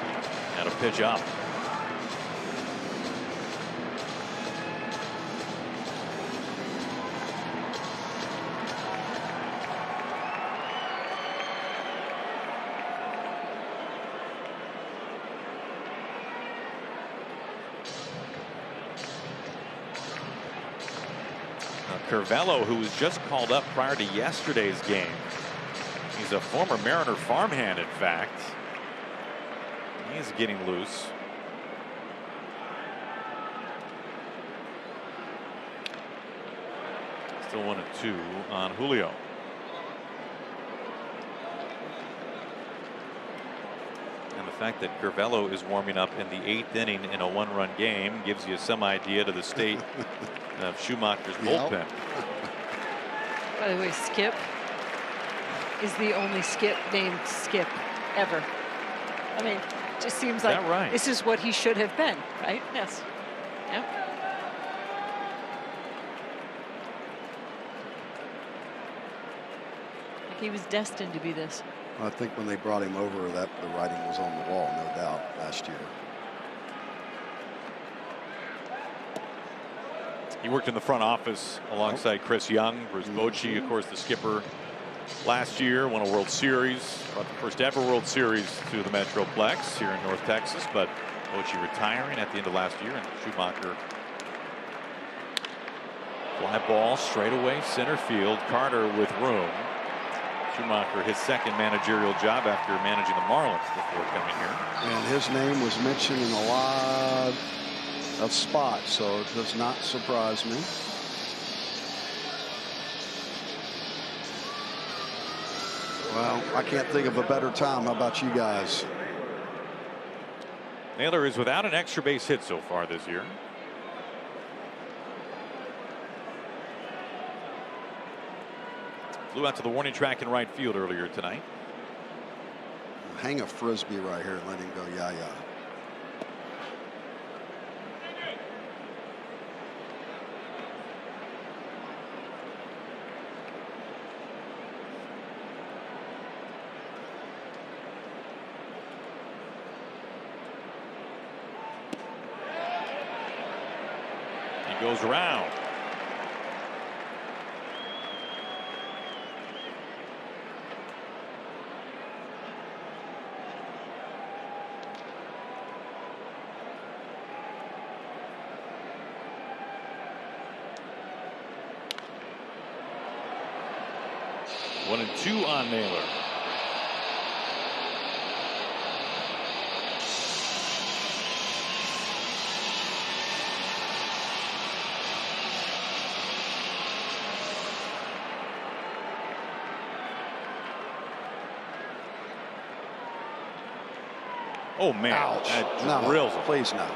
and a pitch up. Curvello, who was just called up prior to yesterday's game. He's a former Mariner farmhand, in fact. He's getting loose. Still 1-2 on Julio. And the fact that Curvello is warming up in the 8th inning in a 1-run game gives you some idea to the state of Schumacher's bullpen. By the way, Skip is the only Skip named Skip ever. I mean, it just seems like right? This is what he should have been, right? Yes. Yeah. Like he was destined to be this. I think when they brought him over, that the writing was on the wall, no doubt, last year. He worked in the front office alongside Chris Young. Bruce Bochy, of course, the skipper last year, won a World Series, brought the first ever World Series to the Metroplex here in North Texas, but Bochy retiring at the end of last year, and Schumacher. Fly ball straight away center field. Carter with room. Schumacher, his second managerial job after managing the Marlins before coming here. And his name was mentioned in a lot of spots, so it does not surprise me. Well, I can't think of a better time. How about you guys? Naylor is without an extra base hit so far this year. Flew out to the warning track in right field earlier tonight. Hang a frisbee right here and let him go yeah. He goes around. One and two on Naylor. Oh man, Ouch. that drills him. Please no.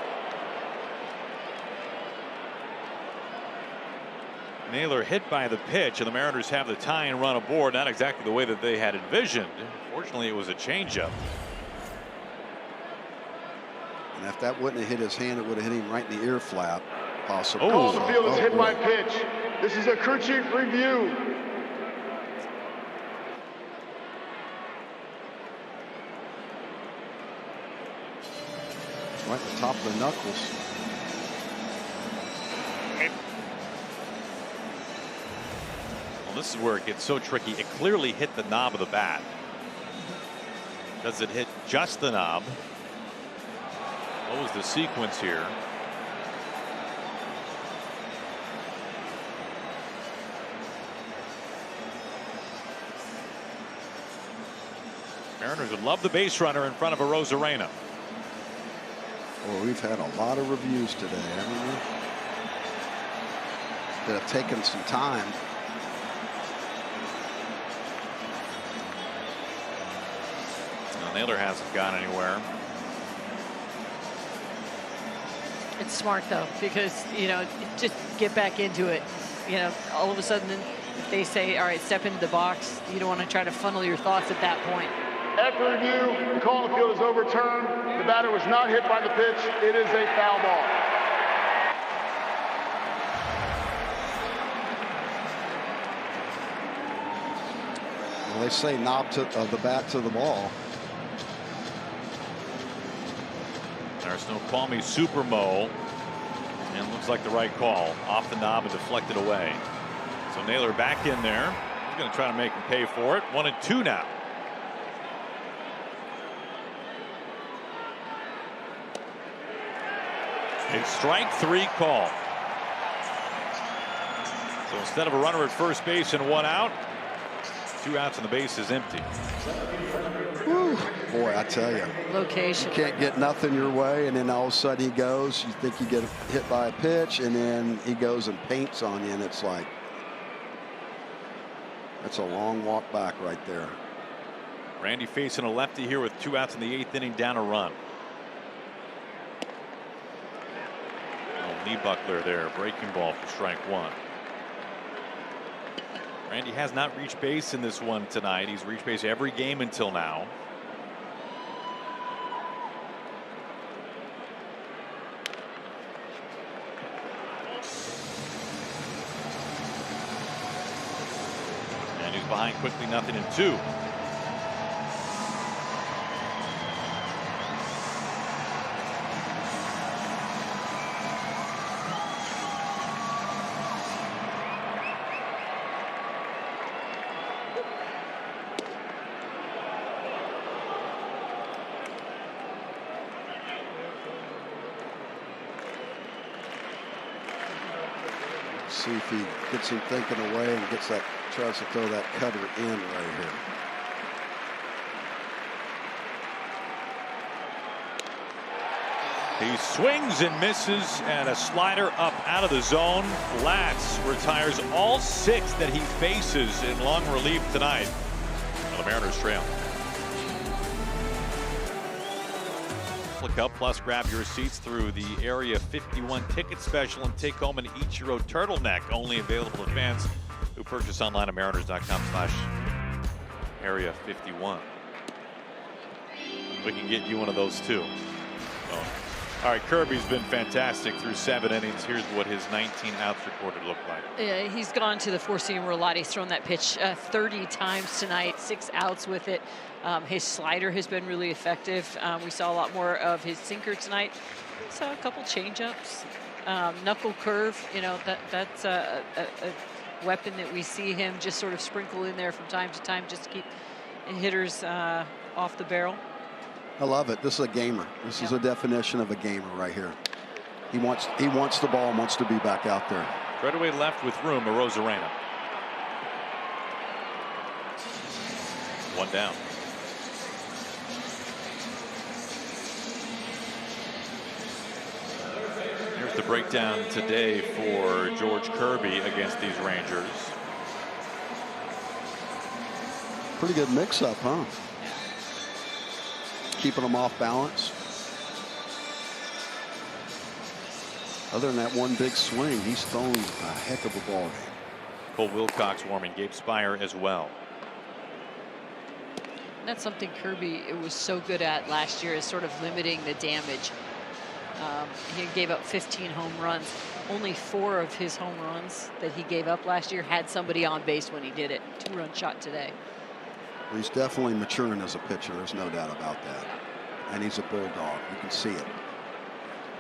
Naylor hit by the pitch, and the Mariners have the tying run aboard. Not exactly the way that they had envisioned. Fortunately, it was a changeup. And if that wouldn't have hit his hand, it would have hit him right in the ear flap, possible. Call on the field is hit by pitch. This is a crew chief review. Right at the top of the knuckles. Well, this is where it gets so tricky. It clearly hit the knob of the bat. Does it hit just the knob? What was the sequence here? Mariners would love the base runner in front of a Rosarena. Well, we've had a lot of reviews today, haven't we? That have taken some time. Naylor hasn't gone anywhere. It's smart though, because just get back into it. All of a sudden they say, all right, step into the box. You don't want to try to funnel your thoughts at that point. After review, the call on the field is overturned. The batter was not hit by the pitch. It is a foul ball. Well, they say knob of the bat to the ball. There's no call me Super Mo, and looks like the right call. Off the knob and deflected away. So Naylor back in there. He's going to try to make him pay for it. 1-2 now. A strike three call. So instead of a runner at first base and 1 out, 2 outs and the base is empty. Whew. Boy, I tell you. Location. You can't get nothing your way, and then all of a sudden he goes. You think you get hit by a pitch, and then he goes and paints on you, and it's like, that's a long walk back right there. Randy facing a lefty here with 2 outs in the 8th inning, down a run. Oh, knee buckler there, breaking ball for strike 1. Randy has not reached base in this one tonight. He's reached base every game until now. And he's behind quickly, 0-2. See if he gets him thinking away and tries to throw that cutter in right here. He swings and misses, and a slider up out of the zone. Latz retires all 6 that he faces in long relief tonight. The Mariners trail. Cup plus grab your seats through the Area 51 ticket special and take home an Ichiro turtleneck, only available to fans who purchase online at mariners.com/Area 51. We can get you one of those too. So, all right, Kirby's been fantastic through 7 innings. Here's what his 19 outs recorded look like. Yeah, he's gone to the four-seamer a lot. He's thrown that pitch 30 times tonight, 6 outs with it. His slider has been really effective. We saw a lot more of his sinker tonight. We saw a couple changeups, knuckle curve. That's a weapon that we see him just sort of sprinkle in there from time to time, just to keep hitters off the barrel. I love it. This is a gamer. This is a definition of a gamer right here. He wants the ball and wants to be back out there. Straightaway left with room, a Rosarena. 1 down. Here's the breakdown today for George Kirby against these Rangers. Pretty good mix-up, huh? Keeping them off balance. Other than that one big swing, he's thrown a heck of a ball game. Cole Wilcox warming, Gabe Spire as well. That's something Kirby was so good at last year, is sort of limiting the damage. He gave up 15 home runs. Only 4 of his home runs that he gave up last year had somebody on base when he did it. 2-run shot today. He's definitely maturing as a pitcher. There's no doubt about that. And he's a bulldog. You can see it.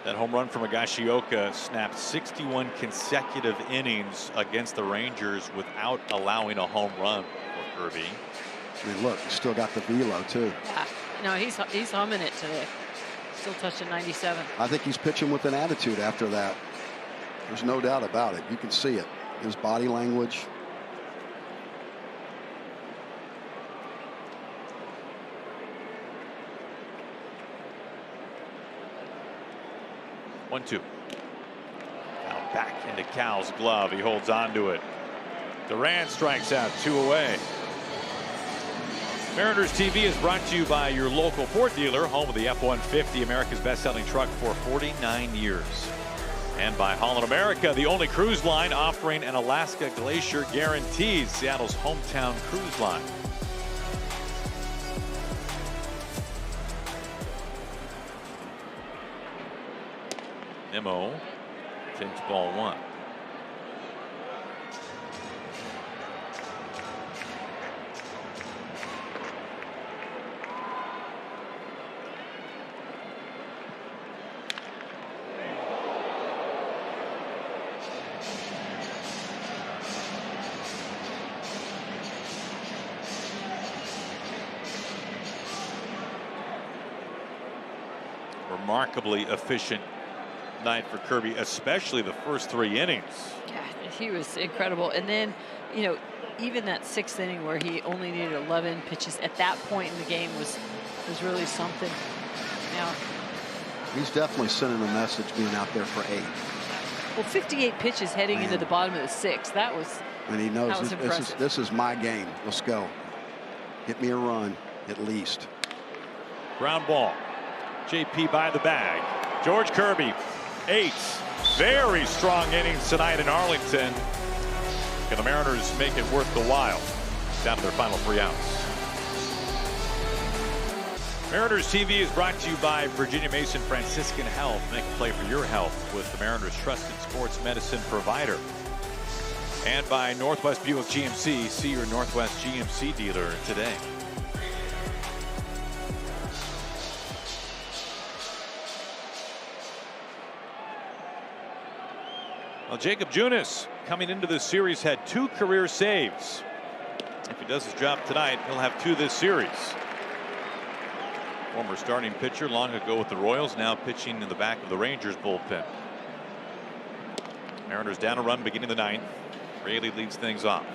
That home run from Higashioka snapped 61 consecutive innings against the Rangers without allowing a home run for Kirby. I mean, look, he's still got the velo, too. Yeah, no, he's humming it today. Still touching 97. I think he's pitching with an attitude after that. There's no doubt about it. You can see it. His body language. One, two. Now back into Cal's glove. He holds on to it. Duran strikes out, 2 away. Mariners TV is brought to you by your local Ford dealer, home of the F-150, America's best-selling truck for 49 years. And by Holland America, the only cruise line offering an Alaska Glacier guarantee, Seattle's hometown cruise line. Nimmo takes ball 1. Remarkably efficient night for Kirby, especially the first 3 innings. Yeah, he was incredible. And then, you know, even that 6th inning where he only needed 11 pitches at that point in the game was really something. Now, he's definitely sending a message being out there for 8. Well, 58 pitches heading into the bottom of the 6th. That was. And he knows impressive. this is my game. Let's go. Get me a run at least. Ground ball. JP by the bag. George Kirby, 8 very strong innings tonight in Arlington. Can the Mariners make it worth the while? Down to their final 3 outs. Mariners TV is brought to you by Virginia Mason Franciscan Health. Make a play for your health with the Mariners' trusted sports medicine provider. And by Northwest Buick GMC. See your Northwest GMC dealer today. Well, Jacob Junis coming into this series had 2 career saves. If he does his job tonight, he'll have 2 this series. Former starting pitcher long ago with the Royals, now pitching in the back of the Rangers bullpen. Mariners down a run beginning the 9th. Raley leads things off.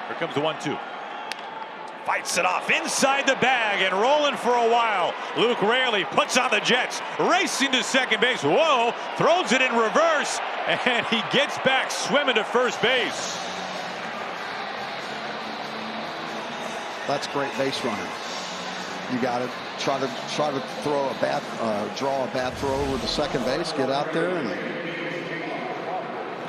Here comes the 1-2. Fights it off inside the bag and rolling for a while. Luke Raley puts on the Jets, racing to second base. Whoa, throws it in reverse, and he gets back swimming to first base. That's great base running. You got to try to throw a bad, draw a bad throw over the second base, get out there, and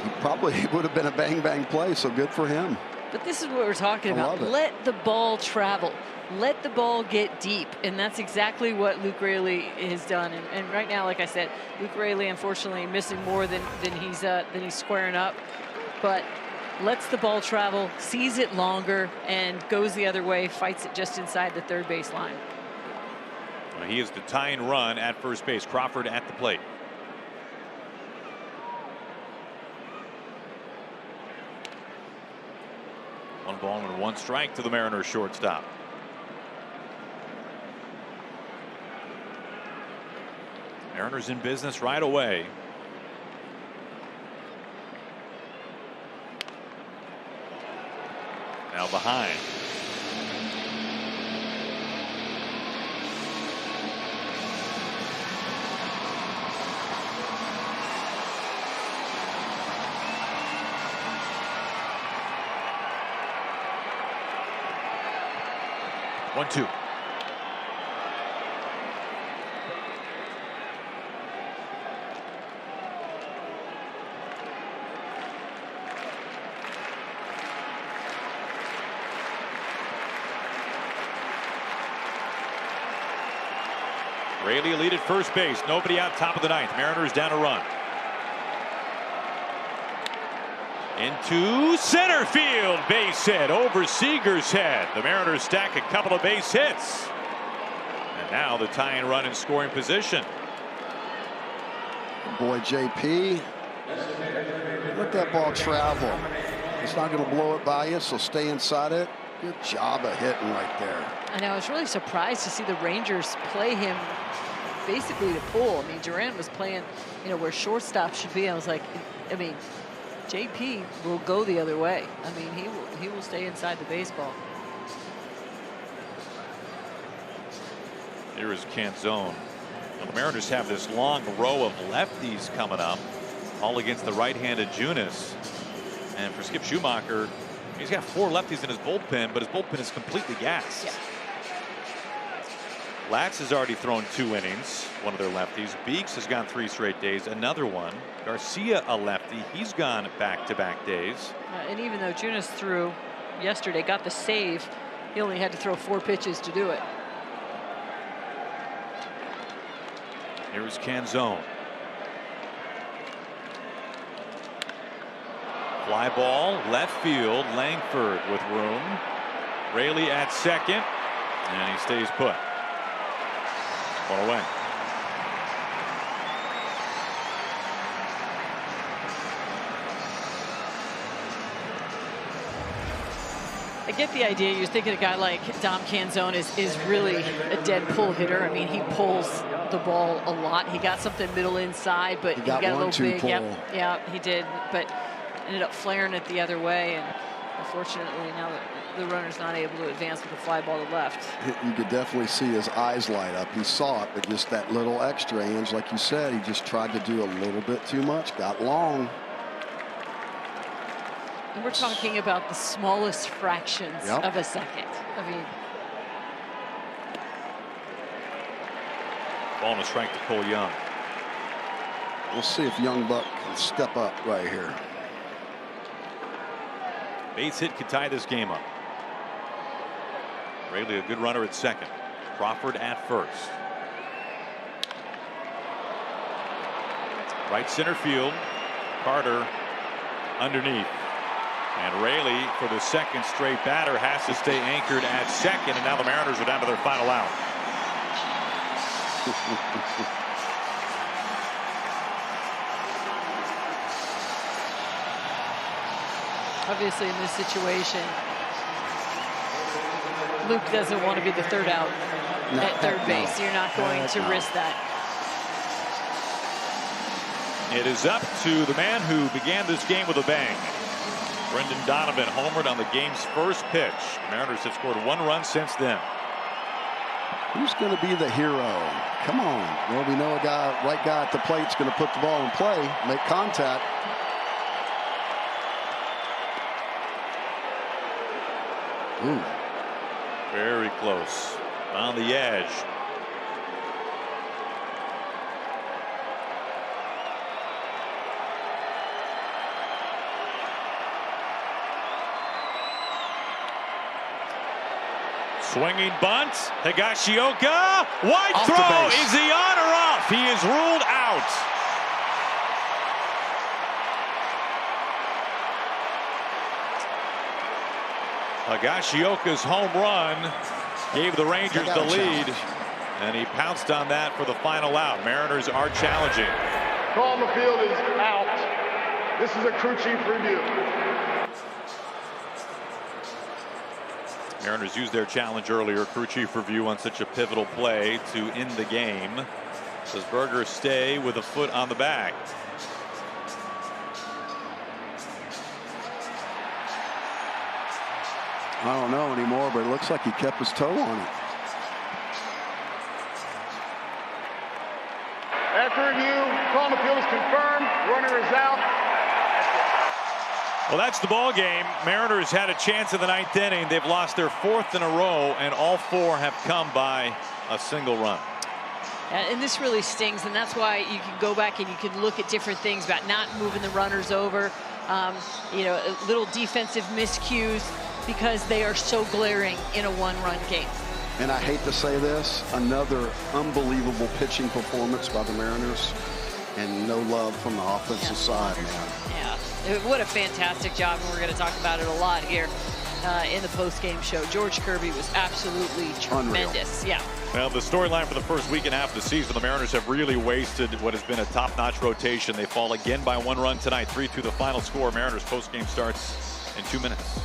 he probably would have been a bang play. So good for him. But this is what we're talking about. Let the ball travel. Let the ball get deep. And that's exactly what Luke Raley has done. And right now, like I said, Luke Raley, unfortunately, missing more than he's squaring up. But lets the ball travel, sees it longer, and goes the other way, fights it just inside the third base line. Well, he is the tying run at first base. Crawford at the plate. One ball and 1 strike to the Mariners shortstop. Mariners in business right away. Now behind. 1-2. Raley lead at first base. Nobody out, top of the ninth. Mariners down a run. Into center field. Base hit over Seager's head. The Mariners stack a couple of base hits. And now the tying run in scoring position. Boy, JP. Let that ball travel. It's not going to blow it by you, so stay inside it. Good job of hitting right there. And I was really surprised to see the Rangers play him basically to pull. I mean, Durant was playing, you know, where shortstop should be. I was like, I mean, JP will go the other way. I mean, he will stay inside the baseball. Here is Canzone. Well, the Mariners have this long row of lefties coming up, all against the right-handed Junis. And for Skip Schumacher, he's got 4 lefties in his bullpen, but his bullpen is completely gassed. Yeah. Latz has already thrown 2 innings, one of their lefties. Beeks has gone 3 straight days, another one. Garcia, a lefty, he's gone back-to-back days. And even though Junis threw yesterday, got the save, he only had to throw 4 pitches to do it. Here's Canzone. Fly ball, left field, Langford with room. Raley at second, and he stays put. 1 away. I get the idea. You're thinking a guy like Dom Canzone is really a dead pull hitter. I mean, he pulls the ball a lot. He got something middle inside, but he got a little big. Pull. Yep, yeah, he did, but ended up flaring it the other way. And unfortunately, now the runner's not able to advance with the fly ball to left. You could definitely see his eyes light up. He saw it, but just that little extra, Ange, like you said, he just tried to do a little bit too much. Got long. And we're talking about the smallest fractions of a second. I mean, ball and a strike to Cole Young. We'll see if Young Buck can step up right here. Base hit could tie this game up. Raley, a good runner at second. Crawford at first. Right center field. Carter underneath. And Raley, for the second straight batter, has to stay anchored at second. And now the Mariners are down to their final out. obviously in this situation, Luke doesn't want to be the third out at third base. You're not going to risk that. It is up to the man who began this game with a bang. Brendan Donovan homered on the game's first pitch. The Mariners have scored 1 run since then. Who's going to be the hero? Come on. Well, we know right guy at the plate is going to put the ball in play, make contact. Ooh. Very close. On the edge. Swinging bunt. Higashioka. Wide Off throw. Is he on or off? He is ruled out. Higashioka's home run gave the Rangers the lead, and he pounced on that for the final out. Mariners are challenging. Call on the field is out. This is a crew chief review. Mariners used their challenge earlier. Crew chief review on such a pivotal play to end the game. Does Berger stay with a foot on the bag? I don't know anymore, but it looks like he kept his toe on it. After review, call on the field is confirmed. Runner is out. Well, that's the ball game. Mariners had a chance in the 9th inning. They've lost their 4th in a row, and all 4 have come by a single run. And this really stings, and that's why you can go back and you can look at different things about not moving the runners over, you know, little defensive miscues, because they are so glaring in a 1-run game. And I hate to say this, another unbelievable pitching performance by the Mariners, and no love from the offensive side, man. Yeah, what a fantastic job, and we're going to talk about it a lot here in the post-game show. George Kirby was absolutely tremendous. Unreal. Yeah. Well, the storyline for the first week and a half of the season, the Mariners have really wasted what has been a top-notch rotation. They fall again by 1 run tonight, 3-2 the final score. Mariners post-game starts in 2 minutes.